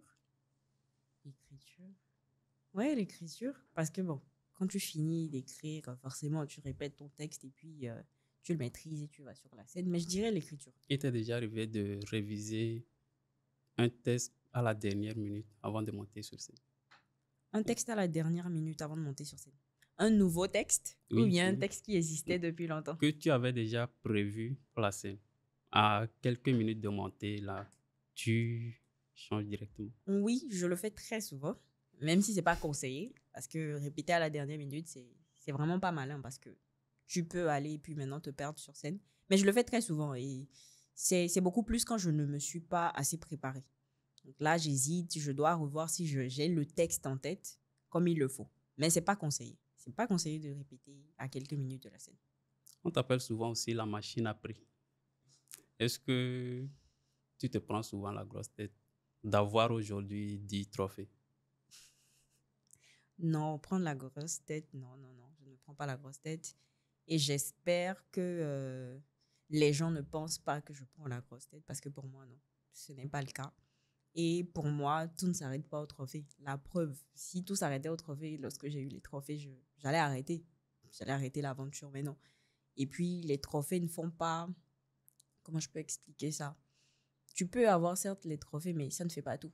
Ouais, l'écriture. Parce que bon, quand tu finis d'écrire, forcément, tu répètes ton texte et puis tu le maîtrises et tu vas sur la scène. Mais je dirais l'écriture. Il t'est déjà arrivé de réviser un texte à la dernière minute avant de monter sur scène? Un texte à la dernière minute avant de monter sur scène. Un nouveau texte ou bien un texte qui existait depuis longtemps? Que tu avais déjà prévu pour la scène. À quelques minutes de montée, là, tu changes directement. Oui, je le fais très souvent, même si ce n'est pas conseillé. Parce que répéter à la dernière minute, c'est vraiment pas malin parce que tu peux aller et puis maintenant te perdre sur scène. Mais je le fais très souvent et c'est beaucoup plus quand je ne me suis pas assez préparée. Donc là, j'hésite, je dois revoir si j'ai le texte en tête comme il le faut. Mais c'est pas conseillé. C'est pas conseillé de répéter à quelques minutes de la scène. On t'appelle souvent aussi la machine à prix. Est-ce que tu te prends souvent la grosse tête d'avoir aujourd'hui 10 trophées? Non, prendre la grosse tête, non, non, non, je ne prends pas la grosse tête. Et j'espère que les gens ne pensent pas que je prends la grosse tête parce que pour moi, non, ce n'est pas le cas. Et pour moi, tout ne s'arrête pas au trophée. La preuve, si tout s'arrêtait au trophée, lorsque j'ai eu les trophées, j'allais arrêter. J'allais arrêter l'aventure, mais non. Et puis, les trophées ne font pas... Comment je peux expliquer ça? Tu peux avoir certes les trophées, mais ça ne fait pas tout.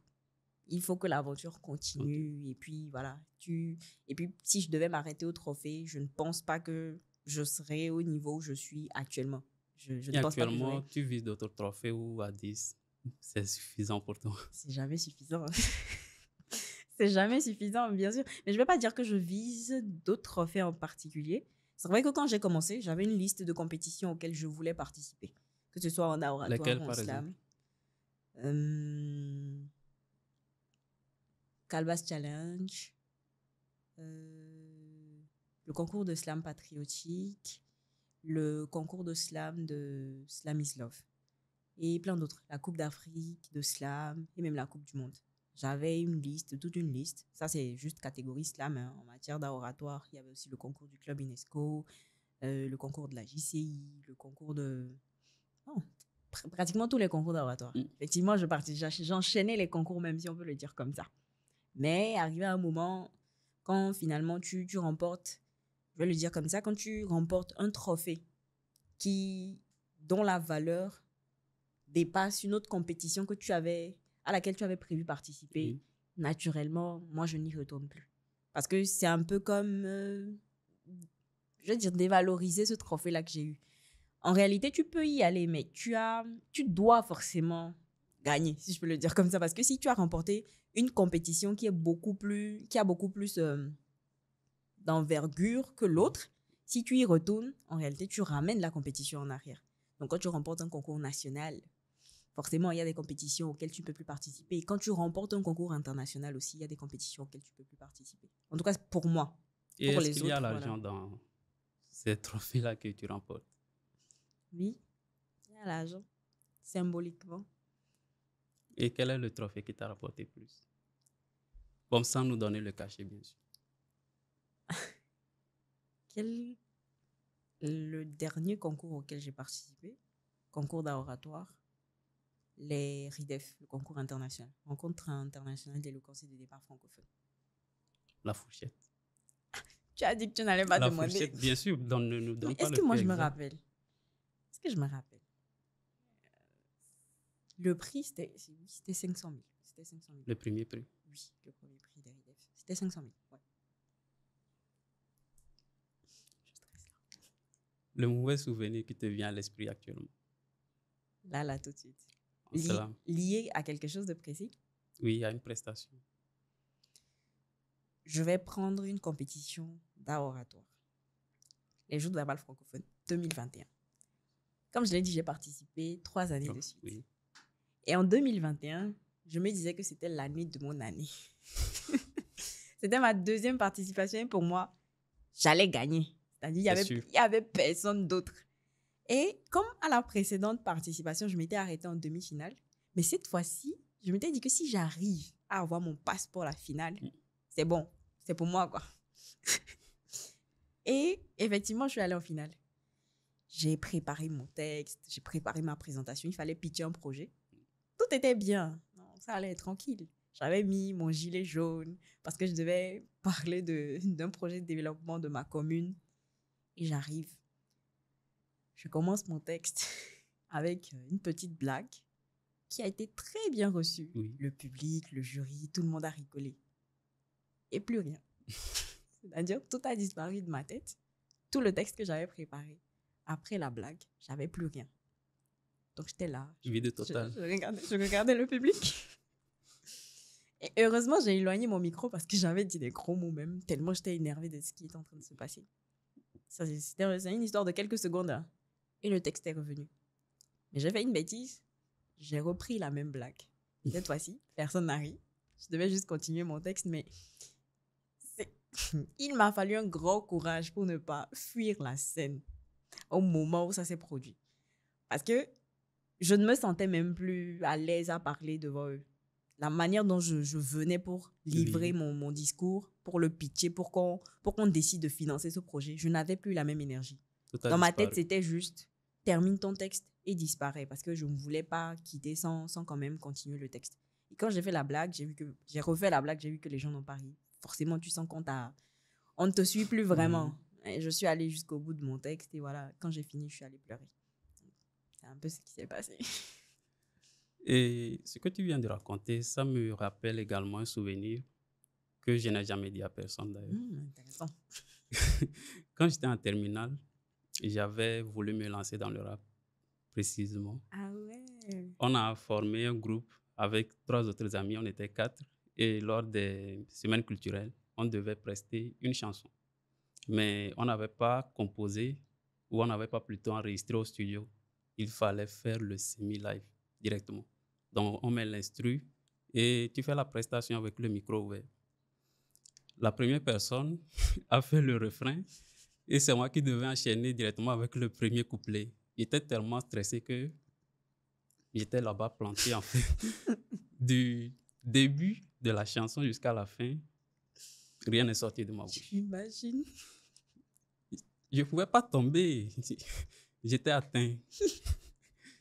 Il faut que l'aventure continue. Et puis, voilà. Et puis, si je devais m'arrêter au trophée, je ne pense pas que je serais au niveau où je suis actuellement. Je Et ne pense pas que actuellement, j'aurais... tu vises d'autres trophées ou à 10? C'est suffisant pour toi? C'est jamais suffisant. C'est jamais suffisant, bien sûr. Mais je ne vais pas dire que je vise d'autres trophées en particulier. C'est vrai que quand j'ai commencé, j'avais une liste de compétitions auxquelles je voulais participer. Que ce soit en oratoire Lesquelles, ou en par slam. exemple? Calvas Challenge. Le concours de slam patriotique. Le concours de slam de Slam is Love. Et plein d'autres. La Coupe d'Afrique de slam et même la Coupe du Monde. J'avais une liste, toute une liste. Ça, c'est juste catégorie slam. Hein. En matière d'oratoire, il y avait aussi le concours du club UNESCO, le concours de la JCI, le concours de... Oh, pratiquement tous les concours d'oratoire. Effectivement, j'enchaînais les concours, même si on peut le dire comme ça. Mais arrivé à un moment, quand finalement tu remportes, je vais le dire comme ça, quand tu remportes un trophée dont la valeur dépasse une autre compétition à laquelle tu avais prévu participer, naturellement, moi, je n'y retourne plus. Parce que c'est un peu comme, je veux dire, dévaloriser ce trophée-là que j'ai eu. En réalité, tu peux y aller, mais tu dois forcément gagner, si je peux le dire comme ça. Parce que si tu as remporté une compétition qui a beaucoup plus d'envergure que l'autre, si tu y retournes, en réalité, tu ramènes la compétition en arrière. Donc, quand tu remportes un concours national, forcément, il y a des compétitions auxquelles tu ne peux plus participer. Et quand tu remportes un concours international aussi, il y a des compétitions auxquelles tu ne peux plus participer. En tout cas, pour moi. Et pour est-ce les qu'il y a autres, l'argent voilà. dans ces trophées-là que tu remportes? Oui, il y a l'argent, symboliquement. Et quel est le trophée qui t'a rapporté plus? Comme sans nous donner le cachet, bien sûr. Le dernier concours auquel j'ai participé, concours d'oratoire, les RIDEF, le concours international, rencontre internationale d'éloquence et de débat francophone. La fourchette. Tu as dit que tu n'allais pas La demander. fourchette, bien sûr, ne nous donne pas Est-ce le que moi prix je me exact. rappelle? Est-ce que je me rappelle? Le prix, c'était 500 000. C'était 500 000. Le premier prix. Oui, le premier prix des RIDEF. C'était 500 000. Ouais. Je stresse là. Le mauvais souvenir qui te vient à l'esprit actuellement? Là, tout de suite. Cela. Lié à quelque chose de précis? Oui, il y a une prestation. Je vais prendre une compétition d'oratoire. Les Jours de la balle francophone 2021. Comme je l'ai dit, j'ai participé 3 années de suite. Oui. Et en 2021, je me disais que c'était l'année de mon année. C'était ma deuxième participation et pour moi, j'allais gagner. C'est-à-dire, il y avait personne d'autre. Et comme à la précédente participation, je m'étais arrêtée en demi-finale, mais cette fois-ci, je m'étais dit que si j'arrive à avoir mon passeport à la finale, c'est bon, c'est pour moi, quoi. Et effectivement, je suis allée en finale. J'ai préparé mon texte, j'ai préparé ma présentation, il fallait pitcher un projet. Tout était bien, non, ça allait être tranquille. J'avais mis mon gilet jaune parce que je devais parler d'un projet de développement de ma commune. Et j'arrive. Je commence mon texte avec une petite blague qui a été très bien reçue. Oui. Le public, le jury, tout le monde a rigolé. Et plus rien. C'est-à-dire que tout a disparu de ma tête. Tout le texte que j'avais préparé. Après la blague, j'avais plus rien. Donc j'étais là. Vide total. Je regardais le public. Et heureusement, j'ai éloigné mon micro parce que j'avais dit des gros mots même, tellement j'étais énervée de ce qui était en train de se passer. C'est une histoire de quelques secondes, hein. Et le texte est revenu. Mais j'ai fait une bêtise. J'ai repris la même blague. Cette fois-ci, personne n'a ri. Je devais juste continuer mon texte, mais il m'a fallu un grand courage pour ne pas fuir la scène au moment où ça s'est produit. Parce que je ne me sentais même plus à l'aise à parler devant eux. La manière dont je venais pour livrer Oui, mon discours, pour le pitcher, pour qu'on décide de financer ce projet, je n'avais plus la même énergie. tout a Dans ma tête, disparu. c'était juste termine ton texte et disparaît parce que je ne voulais pas quitter sans quand même continuer le texte. Et quand j'ai fait la blague, j'ai refait la blague, j'ai vu que les gens n'ont pas ri. Forcément, tu sens on ne te suit plus Oui. vraiment. Et je suis allée jusqu'au bout de mon texte et voilà, quand j'ai fini, je suis allée pleurer. C'est un peu ce qui s'est passé. Et ce que tu viens de raconter, ça me rappelle également un souvenir que je n'ai jamais dit à personne d'ailleurs. Intéressant. Quand j'étais en terminale, j'avais voulu me lancer dans le rap, précisément. Ah ouais. On a formé un groupe avec 3 autres amis, on était 4. Et lors des semaines culturelles, on devait prester une chanson. Mais on n'avait pas composé ou on n'avait pas plutôt enregistré au studio. Il fallait faire le semi-live directement. Donc, on met l'instru et tu fais la prestation avec le micro ouvert. La première personne a fait le refrain et c'est moi qui devais enchaîner directement avec le premier couplet. J'étais tellement stressé que j'étais là-bas planté en fait. Du début de la chanson jusqu'à la fin, rien n'est sorti de ma bouche. J'imagine. Je ne pouvais pas tomber. J'étais atteint.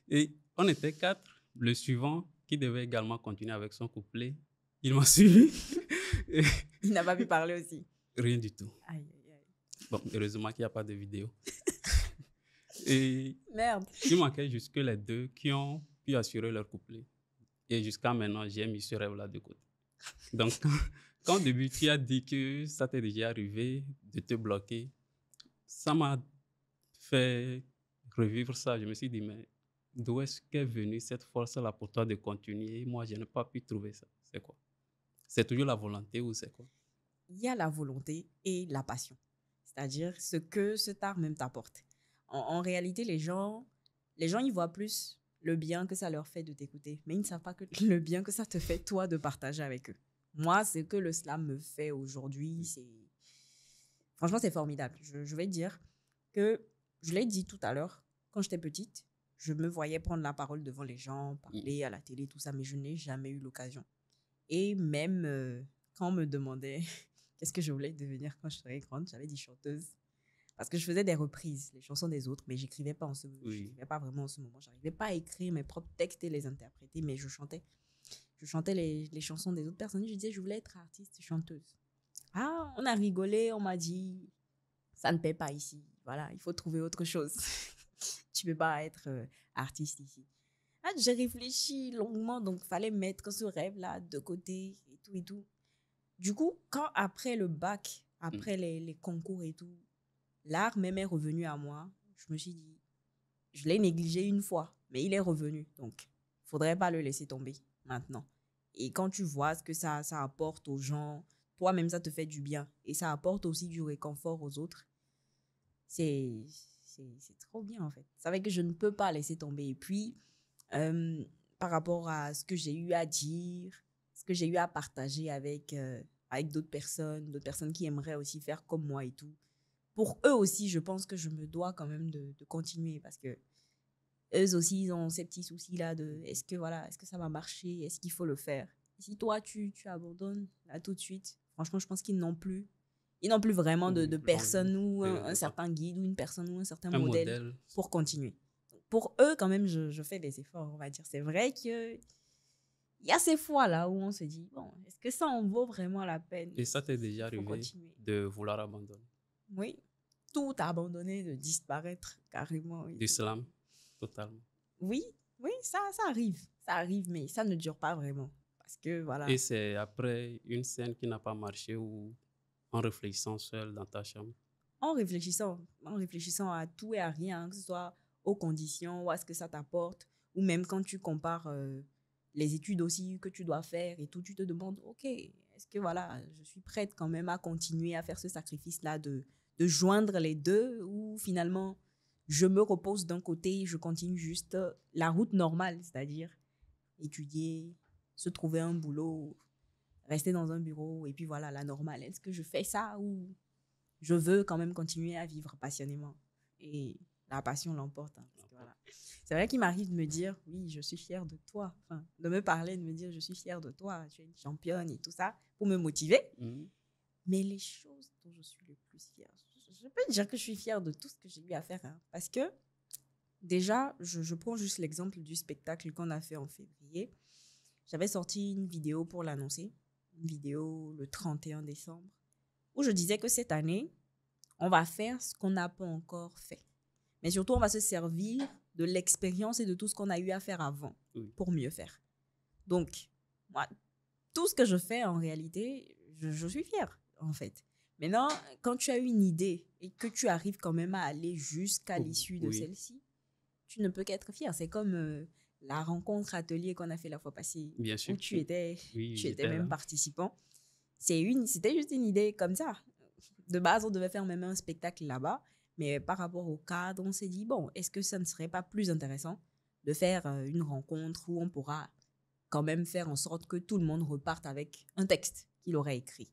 Et on était 4. Le suivant, qui devait également continuer avec son couplet, il m'a suivi. Et Il n'a pas pu parler aussi. rien du tout. Aïe, aïe, aïe. Bon, heureusement qu'il n'y a pas de vidéo. Et Merde. il manquait juste que les 2 qui ont pu assurer leur couplet. Et jusqu'à maintenant, j'ai mis ce rêve-là de côté. Donc, quand au début, tu as dit que ça t'est déjà arrivé de te bloquer, ça m'a fait revivre ça. Je me suis dit, mais d'où est-ce qu'est venue cette force-là pour toi de continuer? Moi, je n'ai pas pu trouver ça. C'est quoi? C'est toujours la volonté ou c'est quoi? Il y a la volonté et la passion. C'est-à-dire ce que cet art même t'apporte. En réalité, les gens, ils voient plus le bien que ça leur fait de t'écouter, mais ils ne savent pas que le bien que ça te fait, toi, de partager avec eux. Moi, ce que le slam me fait aujourd'hui, franchement, c'est formidable. Je vais te dire que, je l'ai dit tout à l'heure, quand j'étais petite, je me voyais prendre la parole devant les gens, parler à la télé, tout ça, mais je n'ai jamais eu l'occasion. Et même quand on me demandait qu'est-ce que je voulais devenir quand je serais grande, j'avais dit chanteuse. Parce que je faisais des reprises, les chansons des autres, mais j'écrivais pas j'écrivais pas vraiment en ce moment. J'arrivais pas à écrire mes propres textes et les interpréter, mais je chantais. Je chantais les chansons des autres personnes. Je disais, je voulais être artiste, chanteuse. Ah, on a rigolé, on m'a dit, ça ne paie pas ici. Voilà, il faut trouver autre chose. Tu peux pas être artiste ici. Ah, j'ai réfléchi longuement, donc il fallait mettre ce rêve-là de côté et tout et tout. Du coup, quand après le bac, après les concours et tout, l'art même est revenu à moi, je me suis dit, je l'ai négligé une fois, mais il est revenu. Donc, il ne faudrait pas le laisser tomber maintenant. Et quand tu vois ce que ça apporte aux gens, toi-même, ça te fait du bien. Et ça apporte aussi du réconfort aux autres. C'est trop bien, en fait. C'est vrai que je ne peux pas laisser tomber. Et puis, par rapport à ce que j'ai eu à dire, ce que j'ai eu à partager avec d'autres personnes qui aimeraient aussi faire comme moi et tout. Pour eux aussi, je pense que je me dois quand même de continuer parce que eux aussi, ils ont ces petits soucis-là de est-ce que ça va marcher, est-ce qu'il faut le faire. Et si toi, tu abandonnes là tout de suite, franchement, je pense qu'ils n'ont plus vraiment de personne ou un certain guide ou une personne ou un certain modèle pour continuer. Pour eux, quand même, je fais des efforts, on va dire. C'est vrai qu'il y a ces fois-là où on se dit, bon, est-ce que ça en vaut vraiment la peine? Et ça t'est déjà arrivé continuer. de vouloir abandonner? Oui, tout abandonner, de disparaître carrément. Du slam, totalement. Oui, ça arrive. Ça arrive, mais ça ne dure pas vraiment. Parce que, voilà. Et c'est après une scène qui n'a pas marché ou en réfléchissant seul dans ta chambre? En réfléchissant à tout et à rien, que ce soit aux conditions ou à ce que ça t'apporte, ou même quand tu compares les études aussi que tu dois faire et tout, tu te demandes, OK, est-ce que voilà, je suis prête quand même à continuer à faire ce sacrifice-là de joindre les deux ou finalement, je me repose d'un côté et je continue juste la route normale, c'est-à-dire étudier, se trouver un boulot, rester dans un bureau et puis voilà, la normale. Est-ce que je fais ça ou je veux quand même continuer à vivre passionnément? Et la passion l'emporte, hein, parce que voilà. C'est vrai qu'il m'arrive de me dire, oui, je suis fière de toi. Enfin, de me parler, de me dire, je suis fière de toi, tu es une championne et tout ça, pour me motiver. Mhm. Mais les choses dont je suis le plus fière, je peux dire que je suis fière de tout ce que j'ai eu à faire. Hein, parce que déjà, je prends juste l'exemple du spectacle qu'on a fait en février. J'avais sorti une vidéo pour l'annoncer, une vidéo le 31 décembre, où je disais que cette année, on va faire ce qu'on n'a pas encore fait. Mais surtout, on va se servir de l'expérience et de tout ce qu'on a eu à faire avant pour mieux faire. Donc, moi, tout ce que je fais, en réalité, je suis fière, en fait. Maintenant, quand tu as une idée et que tu arrives quand même à aller jusqu'à l'issue de celle-ci, tu ne peux qu'être fier. C'est comme la rencontre atelier qu'on a fait la fois passée, Bien sûr. où tu étais même là. participant. C'était juste une idée comme ça. De base, on devait faire même un spectacle là-bas, mais par rapport au cadre, on s'est dit, bon, est-ce que ça ne serait pas plus intéressant de faire une rencontre où on pourra quand même faire en sorte que tout le monde reparte avec un texte qu'il aurait écrit.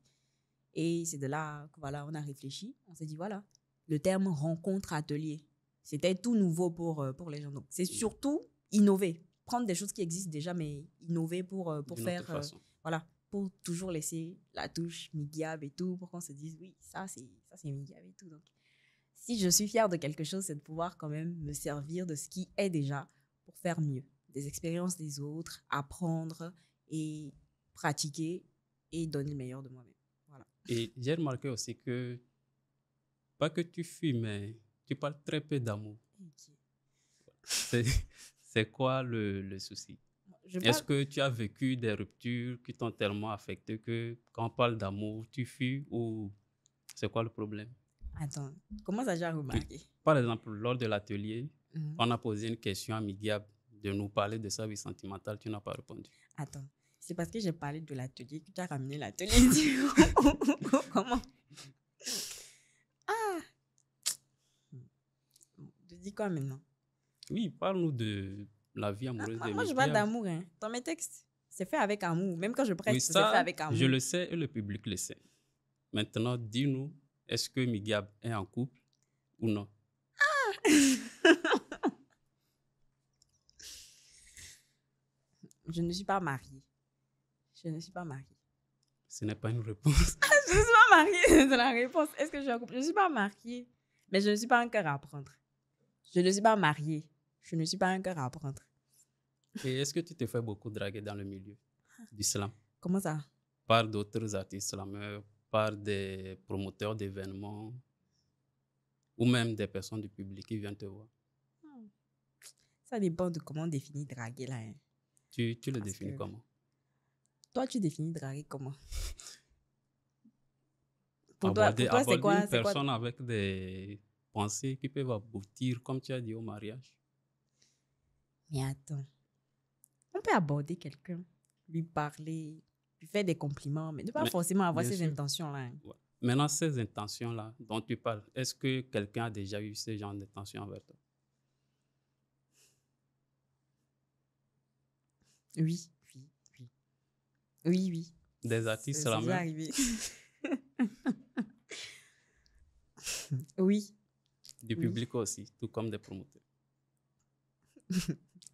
Et c'est de là que voilà, on a réfléchi. On s'est dit, voilà, le terme rencontre atelier, c'était tout nouveau pour les gens. Donc, c'est surtout innover, prendre des choses qui existent déjà, mais innover pour faire, voilà, pour toujours laisser la touche Migiab et tout, pour qu'on se dise, oui, ça c'est Migiab et tout. Donc, si je suis fière de quelque chose, c'est de pouvoir quand même me servir de ce qui est déjà pour faire mieux. Des expériences des autres, apprendre et pratiquer et donner le meilleur de moi-même. Voilà. Et j'ai remarqué aussi que, pas que tu fuis, mais tu parles très peu d'amour. Okay. C'est quoi le souci? Est-ce que tu as vécu des ruptures qui t'ont tellement affecté que quand on parle d'amour, tu fuis ou c'est quoi le problème? Attends, comment ça j'ai remarqué? Par exemple, lors de l'atelier, on a posé une question à Migiab de nous parler de sa vie sentimentale, tu n'as pas répondu. Attends, c'est parce que j'ai parlé de l'atelier que tu as ramené l'atelier. Comment? Ah! Tu dis quoi maintenant? Oui, parle-nous de la vie amoureuse de Migiab. Moi, je parle d'amour. Hein. Dans mes textes, c'est fait avec amour. Même quand je presse, oui, c'est fait avec amour. Je le sais et le public le sait. Maintenant, dis-nous, est-ce que Migiab est en couple ou non? Ah! Je ne suis pas mariée. Je ne suis pas mariée. Ce n'est pas une réponse. Je ne suis pas mariée, c'est la réponse. Est-ce que je suis en couple? Je ne suis pas mariée. Mais je ne suis pas un cœur à prendre. Je ne suis pas mariée. Je ne suis pas un cœur à prendre. Et est-ce que tu te fais beaucoup draguer dans le milieu du slam? Comment ça? Par d'autres artistes slameurs, par des promoteurs d'événements ou même des personnes du public qui viennent te voir? Ça dépend de comment on définit draguer là. Hein. Tu le définis comment? Toi, tu définis draguer comment? Pour toi, c'est quoi? Une personne avec des pensées qui peuvent aboutir, comme tu as dit, au mariage. Mais attends. On peut aborder quelqu'un, lui parler, lui faire des compliments, mais ne pas forcément avoir ces intentions-là. Hein. Ouais. Maintenant, ces intentions-là dont tu parles, est-ce que quelqu'un a déjà eu ce genre d'intention envers toi? Oui. Oui. Des artistes slameurs? C'est arrivé. Oui. Du public aussi, tout comme des promoteurs.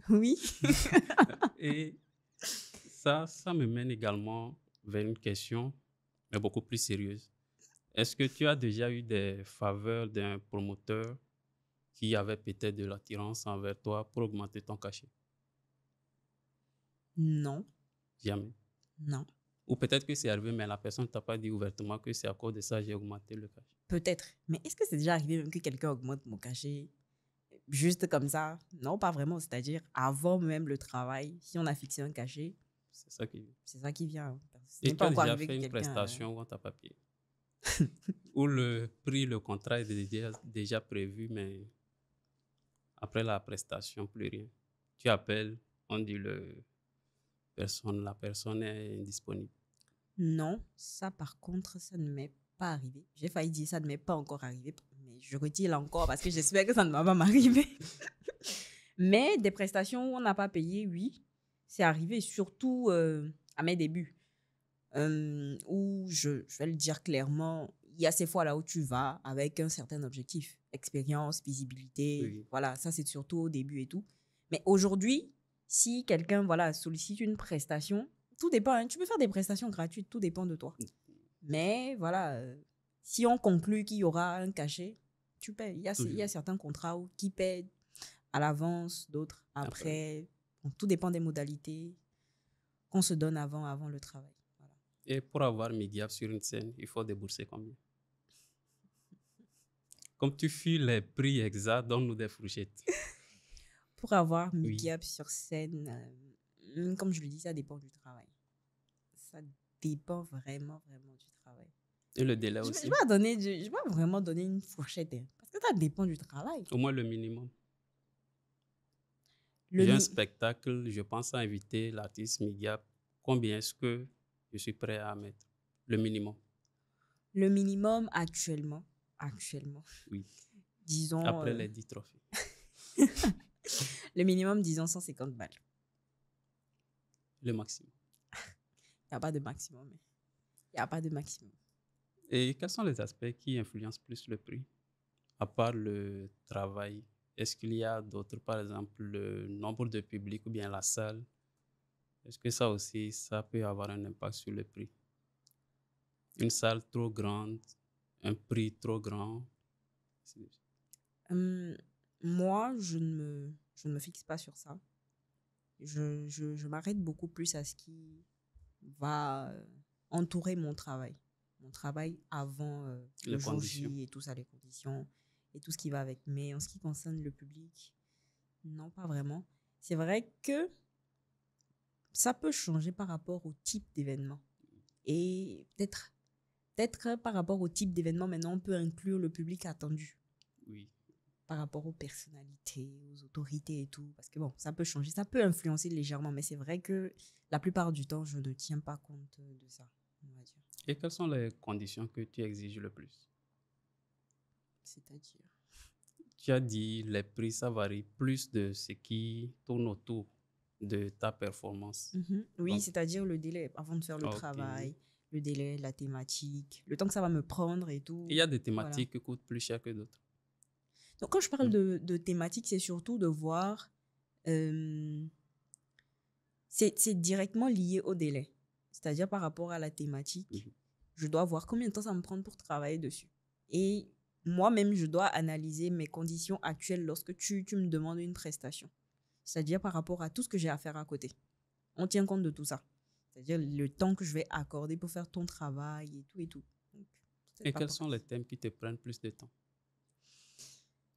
Oui. Et ça me mène également vers une question, mais beaucoup plus sérieuse. Est-ce que tu as déjà eu des faveurs d'un promoteur qui avait peut-être de l'attirance envers toi pour augmenter ton cachet? Non. Jamais? Non. Ou peut-être que c'est arrivé, mais la personne ne t'a pas dit ouvertement que c'est à cause de ça que j'ai augmenté le cachet. Peut-être. Mais est-ce que c'est déjà arrivé même que quelqu'un augmente mon cachet juste comme ça? Non, pas vraiment. C'est-à-dire, avant même le travail, si on a fixé un cachet, c'est ça qui vient. C'est ça qui vient. Et tu as déjà fait une prestation où on t'a pas payé? Où le prix, le contrat est déjà prévu, mais après la prestation, plus rien. Tu appelles, on dit la personne est indisponible. Non, ça par contre, ça ne m'est pas arrivé. J'ai failli dire ça ne m'est pas encore arrivé, mais je retire là encore parce que j'espère que ça ne va pas m'arriver. Mais des prestations où on n'a pas payé, oui, c'est arrivé, surtout à mes débuts. Où je vais le dire clairement, il y a ces fois là où tu vas avec un certain objectif, expérience, visibilité, Oui. voilà, ça c'est surtout au début et tout. Mais aujourd'hui, si quelqu'un voilà, sollicite une prestation, tout dépend, hein, tu peux faire des prestations gratuites, tout dépend de toi. Mais voilà, si on conclut qu'il y aura un cachet, tu payes. Il y a certains contrats qui paient à l'avance, d'autres après. Bon, tout dépend des modalités qu'on se donne avant le travail. Voilà. Et pour avoir Midiap sur une scène, il faut débourser combien? Comme tu fuis les prix exacts, donne-nous des fourchettes. Pour avoir Oui. Midiap sur scène, comme je le dis, ça dépend du travail. Ça dépend vraiment du travail. Et le délai Je aussi? ne vais pas vraiment donner une fourchette, hein, parce que ça dépend du travail. Au moins le minimum. J'ai un spectacle, je pense à inviter l'artiste Midiap. Combien est-ce que je suis prêt à mettre? Le minimum. Le minimum actuellement, Oui. disons... Après les 10 trophées. Le minimum, disons 150 balles. Le maximum. Il n'y a pas de maximum. Il n'y a pas de maximum. Et quels sont les aspects qui influencent plus le prix? À part le travail, est-ce qu'il y a d'autres, par exemple, le nombre de publics ou bien la salle? Est-ce que ça aussi, ça peut avoir un impact sur le prix? Une salle trop grande, un prix trop grand? Moi, je ne me fixe pas sur ça. Je m'arrête beaucoup plus à ce qui va entourer mon travail. Mon travail avant le jour J et tout ça, les conditions et tout ce qui va avec. Mais en ce qui concerne le public, non, pas vraiment. C'est vrai que ça peut changer par rapport au type d'événement. Et peut-être par rapport au type d'événement, maintenant, on peut inclure le public attendu. Oui. Par rapport aux personnalités, aux autorités et tout. Parce que bon, ça peut changer, ça peut influencer légèrement, mais c'est vrai que la plupart du temps, je ne tiens pas compte de ça, on va dire. Et quelles sont les conditions que tu exiges le plus? C'est-à-dire? Tu as dit les prix, ça varie plus de ce qui tourne autour de ta performance. Oui, donc, c'est-à-dire le délai avant de faire le travail, le délai, la thématique, le temps que ça va me prendre et tout. Il y a des thématiques qui coûtent plus cher que d'autres. Donc, quand je parle de thématique, c'est surtout de voir... c'est directement lié au délai. C'est-à-dire par rapport à la thématique, je dois voir combien de temps ça va me prendre pour travailler dessus. Et moi-même, je dois analyser mes conditions actuelles lorsque tu me demandes une prestation. C'est-à-dire par rapport à tout ce que j'ai à faire à côté. On tient compte de tout ça. C'est-à-dire le temps que je vais accorder pour faire ton travail et tout et tout. Donc, et quels sont les thèmes qui te prennent plus de temps?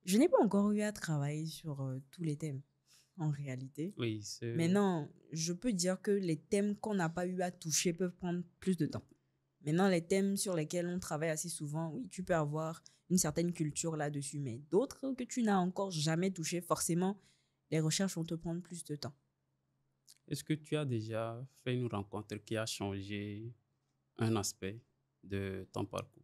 Je n'ai pas encore eu à travailler sur tous les thèmes, en réalité. Oui, mais non, je peux dire que les thèmes qu'on n'a pas eu à toucher peuvent prendre plus de temps. Maintenant, les thèmes sur lesquels on travaille assez souvent, oui, tu peux avoir une certaine culture là-dessus, mais d'autres que tu n'as encore jamais touché, forcément, les recherches vont te prendre plus de temps. Est-ce que tu as déjà fait une rencontre qui a changé un aspect de ton parcours?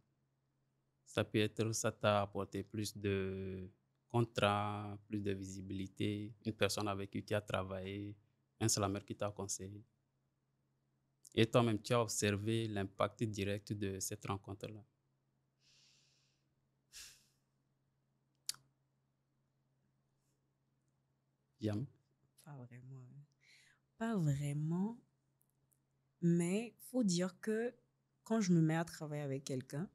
Ça peut être, ça t'a apporté plus de contrats, plus de visibilité, une personne avec qui tu as travaillé, un slammer qui t'a conseillé. Et toi-même, tu as observé l'impact direct de cette rencontre-là. Jamais? Pas vraiment. Pas vraiment. Mais il faut dire que quand je me mets à travailler avec quelqu'un,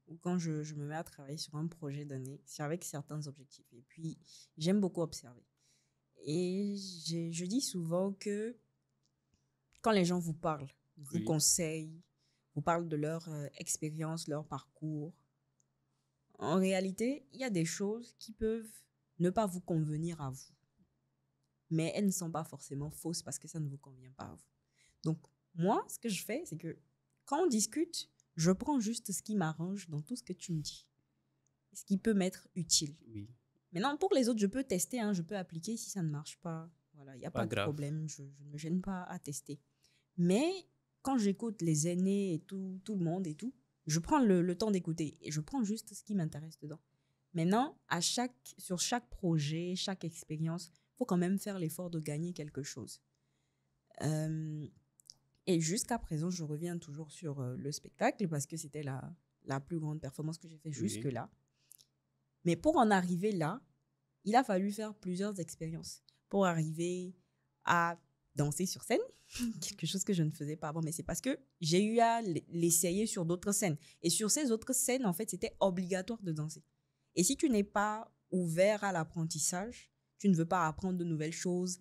ou quand je me mets à travailler sur un projet donné, c'est avec certains objectifs. Et puis, j'aime beaucoup observer. Et je dis souvent que quand les gens vous parlent, vous conseillent, vous parlent de leur expérience, leur parcours, en réalité, il y a des choses qui peuvent ne pas vous convenir à vous. Mais elles ne sont pas forcément fausses parce que ça ne vous convient pas à vous. Donc, moi, ce que je fais, c'est que quand on discute, je prends juste ce qui m'arrange dans tout ce que tu me dis. Ce qui peut m'être utile. Oui. Maintenant, pour les autres, je peux tester, je peux appliquer si ça ne marche pas. Voilà. Voilà, il n'y a Pas pas de grave. problème, je ne me gêne pas à tester. Mais quand j'écoute les aînés et tout le monde et tout, je prends le temps d'écouter et je prends juste ce qui m'intéresse dedans. Maintenant, sur chaque projet, chaque expérience, il faut quand même faire l'effort de gagner quelque chose. Euh, et jusqu'à présent, je reviens toujours sur le spectacle parce que c'était la plus grande performance que j'ai fait Oui. jusque-là. Mais pour en arriver là, il a fallu faire plusieurs expériences pour arriver à danser sur scène, quelque chose que je ne faisais pas avant, mais c'est parce que j'ai eu à l'essayer sur d'autres scènes. Et sur ces autres scènes, en fait, c'était obligatoire de danser. Et si tu n'es pas ouvert à l'apprentissage, tu ne veux pas apprendre de nouvelles choses,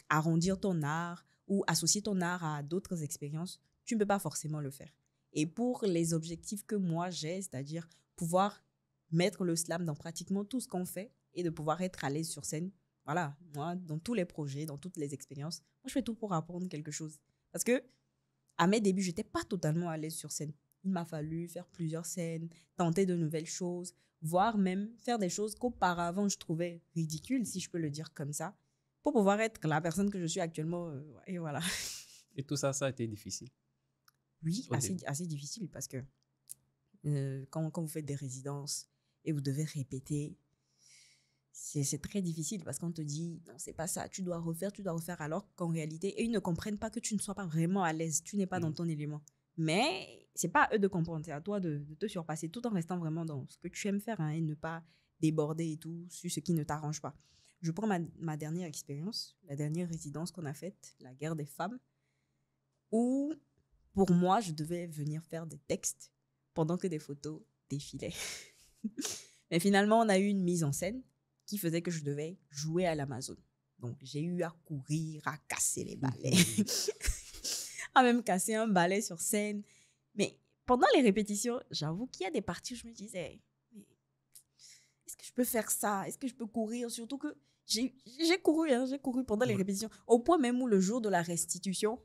arrondir ton art ou associer ton art à d'autres expériences, tu ne peux pas forcément le faire. Et pour les objectifs que moi j'ai, c'est-à-dire pouvoir mettre le slam dans pratiquement tout ce qu'on fait et de pouvoir être à l'aise sur scène, voilà, moi, dans tous les projets, dans toutes les expériences, moi, je fais tout pour apprendre quelque chose. Parce que à mes débuts, je n'étais pas totalement à l'aise sur scène. Il m'a fallu faire plusieurs scènes, tenter de nouvelles choses, voire même faire des choses qu'auparavant je trouvais ridicules, si je peux le dire comme ça, pour pouvoir être la personne que je suis actuellement. Et voilà. Et tout ça, ça a été difficile Oui, au début. assez difficile parce que quand vous faites des résidences et vous devez répéter, c'est très difficile parce qu'on te dit non, c'est pas ça, tu dois refaire, alors qu'en réalité, et ils ne comprennent pas que tu ne sois pas vraiment à l'aise, tu n'es pas dans ton élément. Mais c'est pas à eux de comprendre, c'est à toi de te surpasser tout en restant vraiment dans ce que tu aimes faire, hein, et ne pas déborder et tout sur ce qui ne t'arrange pas. Je prends ma dernière expérience, la dernière résidence qu'on a faite, la guerre des femmes, où pour moi, je devais venir faire des textes pendant que des photos défilaient. Mais finalement, on a eu une mise en scène qui faisait que je devais jouer à l'Amazon. Donc, j'ai eu à courir, à casser les balais, à même casser un balai sur scène. Mais pendant les répétitions, j'avoue qu'il y a des parties où je me disais, mais est-ce que je peux faire ça? Est-ce que je peux courir? Surtout que j'ai couru, hein, j'ai couru pendant les répétitions. Au point même où le jour de la restitution,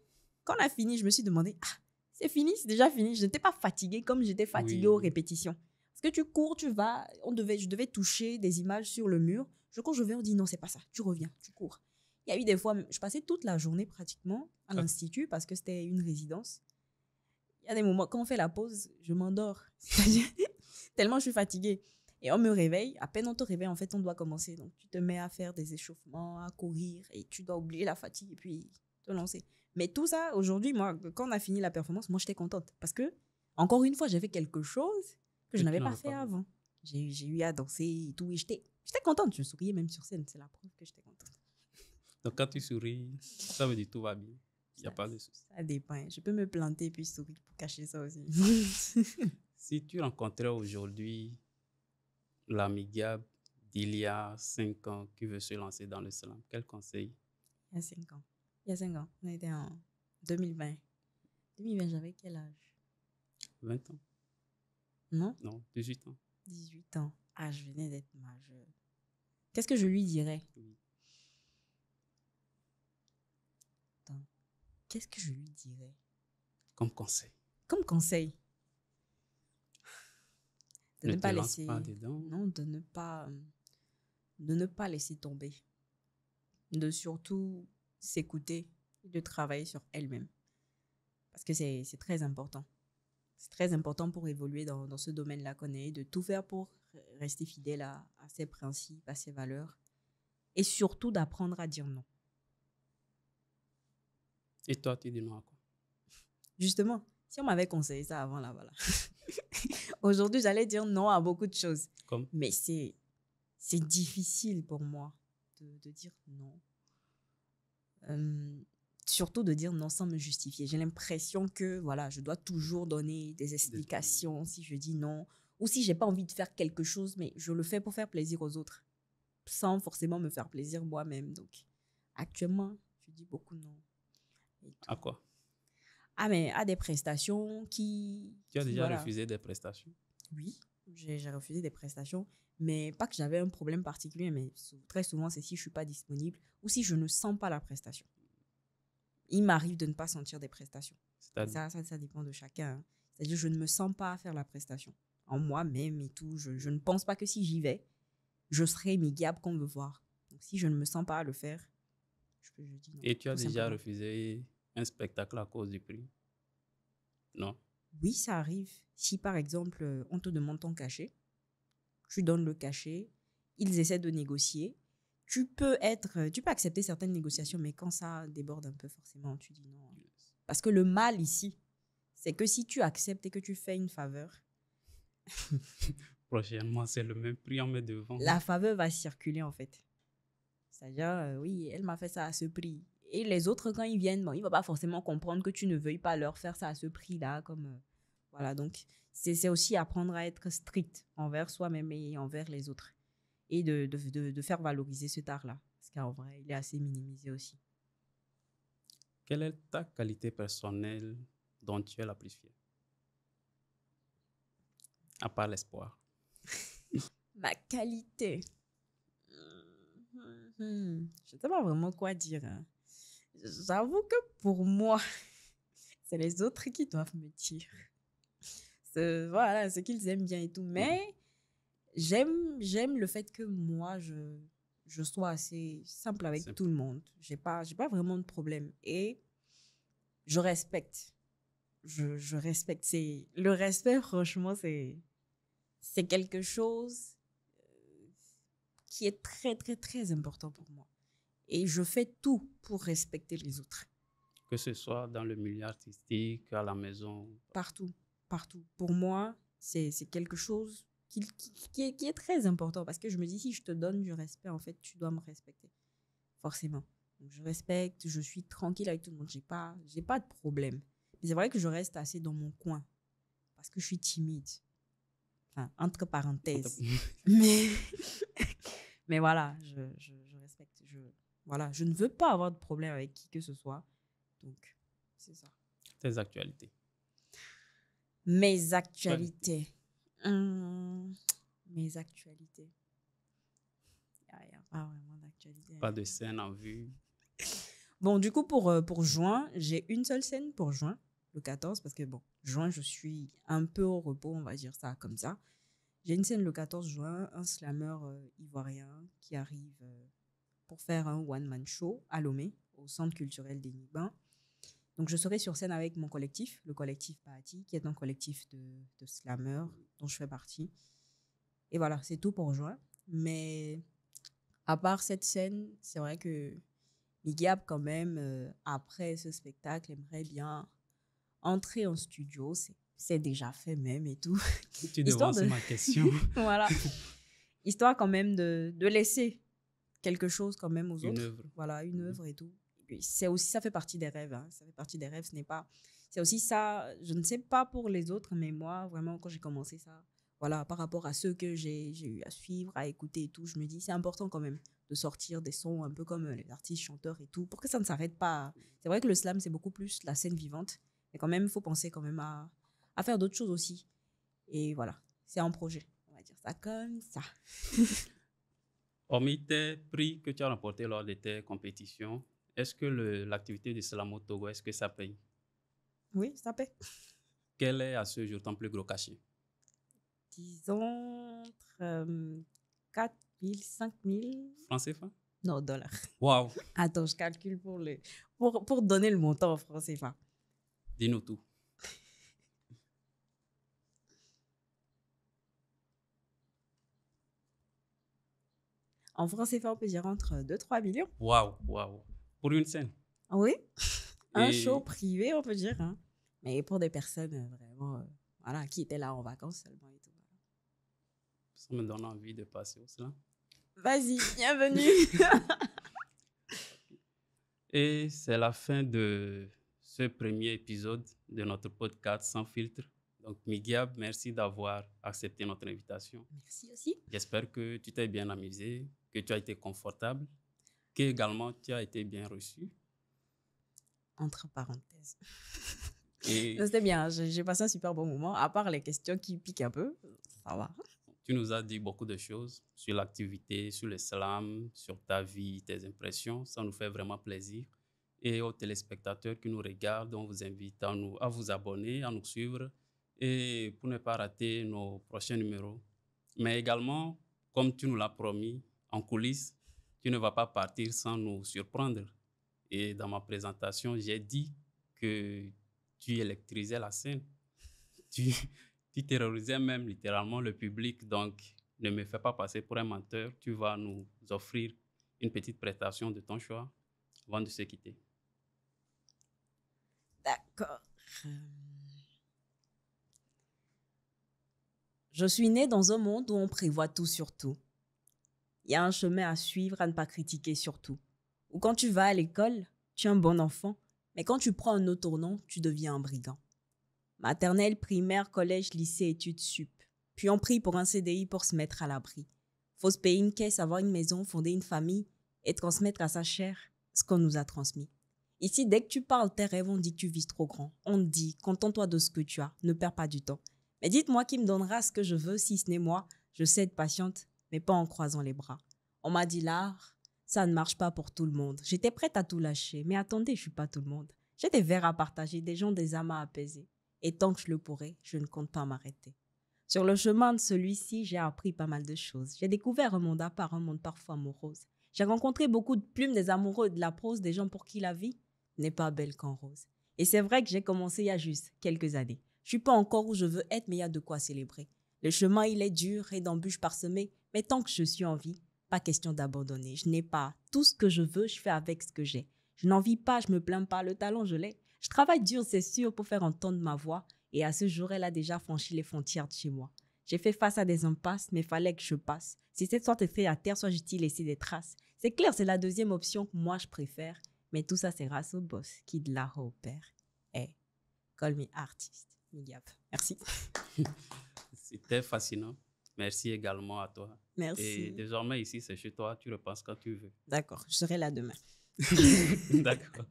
quand on a fini, je me suis demandé, ah, c'est fini, c'est déjà fini. Je n'étais pas fatiguée comme j'étais fatiguée aux répétitions. Parce que tu cours, tu vas, je devais toucher des images sur le mur. Je cours, je vais, on dit non, c'est pas ça. Tu reviens, tu cours. Il y a eu des fois, je passais toute la journée pratiquement à l'institut parce que c'était une résidence. Il y a des moments, quand on fait la pause, je m'endors. Tellement je suis fatiguée. Et on me réveille. À peine on te réveille, en fait, on doit commencer. Donc, tu te mets à faire des échauffements, à courir et tu dois oublier la fatigue et puis te lancer. Mais tout ça, aujourd'hui, moi, quand on a fini la performance, moi, j'étais contente parce que, encore une fois, j'ai fait quelque chose que je n'avais pas fait avant. J'ai eu à danser et tout. Et j'étais contente. Je souriais même sur scène. C'est la preuve que j'étais contente. Donc, quand tu souris, ça veut dire tout va bien. Il n'y a pas de souci. Ça dépend. Je peux me planter puis sourire pour cacher ça aussi. Si tu rencontrais aujourd'hui l'ami Gab d'il y a 5 ans qui veut se lancer dans le slam, quel conseil? Il y a 5 ans. Il y a 5 ans. On était en 2020. 2020, j'avais quel âge? 20 ans? Non? Non, 18 ans. 18 ans. Ah, je venais d'être majeure. Qu'est-ce que je lui dirais? Oui. Attends. Qu'est-ce que je lui dirais? Comme conseil. Comme conseil? De Ne ne te pas lance laisser... pas dedans. Non, de ne pas laisser tomber. De surtout s'écouter et de travailler sur elle-même. Parce que c'est très important. C'est très important pour évoluer dans ce domaine-là qu'on est, de tout faire pour rester fidèle à ses principes, à ses valeurs. Et surtout d'apprendre à dire non. Et toi, tu dis non à quoi? Justement, si on m'avait conseillé ça avant, là, voilà. Aujourd'hui, j'allais dire non à beaucoup de choses. Comme? Mais c'est difficile pour moi de dire non. Surtout de dire non sans me justifier. J'ai l'impression que voilà, je dois toujours donner des explications si je dis non. Ou si je n'ai pas envie de faire quelque chose, mais je le fais pour faire plaisir aux autres. Sans forcément me faire plaisir moi-même. Donc, actuellement, je dis beaucoup non. À quoi? Ah, mais à des prestations qui... Tu as déjà voilà. refusé des prestations? Oui, j'ai refusé des prestations, mais pas que j'avais un problème particulier, mais très souvent, c'est si je ne suis pas disponible ou si je ne sens pas la prestation. Il m'arrive de ne pas sentir des prestations. Ça dépend de chacun. Hein. C'est-à-dire, je ne me sens pas à faire la prestation. En moi-même et tout, je ne pense pas que si j'y vais, je serai Migyab qu'on veut voir. Donc, si je ne me sens pas à le faire, je dis non. Et tu as tout déjà simplement. refusé un spectacle à cause du prix? Non. Oui, ça arrive. Si par exemple, on te demande ton cachet, tu donnes le cachet, ils essaient de négocier. Tu peux accepter certaines négociations, mais quand ça déborde un peu, forcément, tu dis non. Parce que le mal ici, c'est que si tu acceptes et que tu fais une faveur, Prochainement, c'est le même prix, on met devant. la faveur va circuler en fait. C'est-à-dire, oui, elle m'a fait ça à ce prix. Et les autres, quand ils viennent, bon, ils ne vont pas forcément comprendre que tu ne veuilles pas leur faire ça à ce prix-là. Voilà, donc c'est aussi apprendre à être strict envers soi-même et envers les autres. Et de faire valoriser cet art-là. Parce qu'en vrai, il est assez minimisé aussi. Quelle est ta qualité personnelle dont tu es la plus fière? À part l'espoir. Ma qualité. Je ne sais pas vraiment quoi dire. Hein. J'avoue que pour moi, c'est les autres qui doivent me dire. Voilà, ce qu'ils aiment bien et tout. Mais j'aime le fait que moi, je sois assez simple avec tout le monde. J'ai pas vraiment de problème. Et je respecte. Je respecte. Le respect, franchement, c'est quelque chose qui est très, très, très important pour moi. Et je fais tout pour respecter les autres. Que ce soit dans le milieu artistique, à la maison. Partout, partout. Pour moi, c'est quelque chose qui est très important parce que je me dis, si je te donne du respect, en fait, tu dois me respecter. Forcément. Donc, je respecte, je suis tranquille avec tout le monde. J'ai pas de problème. Mais c'est vrai que je reste assez dans mon coin parce que je suis timide. Enfin, entre parenthèses. mais voilà, je respecte. Voilà, je ne veux pas avoir de problème avec qui que ce soit. Donc, c'est ça. Tes actualités. Mes actualités. Mes actualités. Il n'y a pas vraiment d'actualité. Pas de scène en vue. Bon, du coup, pour juin, j'ai une seule scène pour juin, le 14, parce que bon, juin, je suis un peu au repos, on va dire ça comme ça. J'ai une scène le 14 juin, un slammer ivoirien qui arrive pour faire un one-man show à Lomé, au Centre culturel des Nibins. Donc, je serai sur scène avec mon collectif, le collectif Bahati, qui est un collectif de slammers dont je fais partie. Et voilà, c'est tout pour juin. Mais à part cette scène, c'est vrai que Miguel, quand même, après ce spectacle, aimerait bien entrer en studio. C'est déjà fait même et tout. Tu devances ma question. Voilà. Histoire quand même de laisser quelque chose quand même aux autres. Une œuvre. Voilà, une œuvre et tout. Et puis, c'est aussi, ça fait partie des rêves. Hein. Ça fait partie des rêves. C'est aussi ça, je ne sais pas pour les autres, mais moi, vraiment, quand j'ai commencé ça, voilà, par rapport à ceux que j'ai eu à suivre, à écouter et tout, je me dis, c'est important quand même de sortir des sons un peu comme les artistes, chanteurs et tout, pour que ça ne s'arrête pas. C'est vrai que le slam, c'est beaucoup plus la scène vivante, mais quand même, il faut penser quand même à faire d'autres choses aussi. Et voilà, c'est un projet, on va dire ça comme ça. Hormis tes prix que tu as remportés lors de tes compétitions, est-ce que l'activité de slam au Togo, est-ce que ça paye? Oui, ça paye. Quel est à ce jour ton plus gros cachet? Disons 4 000, 5 000. Francs CFA? Non, dollars. Waouh! Attends, je calcule pour donner le montant en francs CFA. Dis-nous tout. En francs CFA, on peut dire entre 2-3 millions. Waouh, waouh. Pour une scène? Oui. Un Et show privé, on peut dire. Hein. Mais pour des personnes vraiment, voilà, qui étaient là en vacances seulement et tout. ça me donne envie de passer au slam. Vas-y, bienvenue. Et c'est la fin de ce premier épisode de notre podcast Sans filtre. Donc, Migiab, merci d'avoir accepté notre invitation. Merci aussi. J'espère que tu t'es bien amusé, que tu as été confortable, que également tu as été bien reçu. Entre parenthèses. Et c'était bien, j'ai passé un super bon moment, à part les questions qui piquent un peu, ça va. tu nous as dit beaucoup de choses sur l'activité, sur le slam, sur ta vie, tes impressions. Ça nous fait vraiment plaisir. Et aux téléspectateurs qui nous regardent, on vous invite à vous abonner, à nous suivre et pour ne pas rater nos prochains numéros. Mais également, comme tu nous l'as promis, en coulisses, tu ne vas pas partir sans nous surprendre. Et dans ma présentation, j'ai dit que tu électrisais la scène. Tu, tu terrorisais même littéralement le public. Donc, ne me fais pas passer pour un menteur. Tu vas nous offrir une petite prestation de ton choix avant de se quitter. D'accord. Je suis née dans un monde où on prévoit tout sur tout. Il y a un chemin à suivre, à ne pas critiquer surtout. Ou quand tu vas à l'école, tu es un bon enfant, mais quand tu prends un autre tournant, tu deviens un brigand. Maternelle, primaire, collège, lycée, études sup. Puis on prie pour un CDI pour se mettre à l'abri. Faut se payer une caisse, avoir une maison, fonder une famille et transmettre à sa chair ce qu'on nous a transmis. Ici, dès que tu parles tes rêves, on dit que tu vises trop grand. On te dit, contente-toi de ce que tu as, ne perds pas du temps. Mais dites-moi qui me donnera ce que je veux, si ce n'est moi. Je sais être patiente, mais pas en croisant les bras. On m'a dit l'art, ça ne marche pas pour tout le monde. J'étais prête à tout lâcher, mais attendez, je suis pas tout le monde. J'ai des verres à partager, des gens, des âmes à apaiser. Et tant que je le pourrai, je ne compte pas m'arrêter. Sur le chemin de celui-ci, j'ai appris pas mal de choses. J'ai découvert un monde à part, un monde parfois morose. J'ai rencontré beaucoup de plumes, des amoureux, de la prose, des gens pour qui la vie n'est pas belle qu'en rose. Et c'est vrai que j'ai commencé il y a juste quelques années. Je suis pas encore où je veux être, mais il y a de quoi célébrer. Le chemin, il est dur et d'embûches parsemées, mais tant que je suis en vie, pas question d'abandonner. Je n'ai pas tout ce que je veux, je fais avec ce que j'ai. Je n'en vis pas, je me plains pas, le talent, je l'ai. Je travaille dur, c'est sûr, pour faire entendre ma voix. Et à ce jour, elle a déjà franchi les frontières de chez moi. J'ai fait face à des impasses, mais fallait que je passe. Si cette sorte est faite à terre, soit j'ai-t-il laissé des traces. C'est clair, c'est la deuxième option que moi je préfère. Mais tout ça, c'est grâce au boss qui de la repère. Hey, call me artist. Migap. Merci. C'était fascinant. Merci également à toi. Merci. Et désormais, ici, c'est chez toi. Tu repenses quand tu veux. D'accord, je serai là demain. D'accord.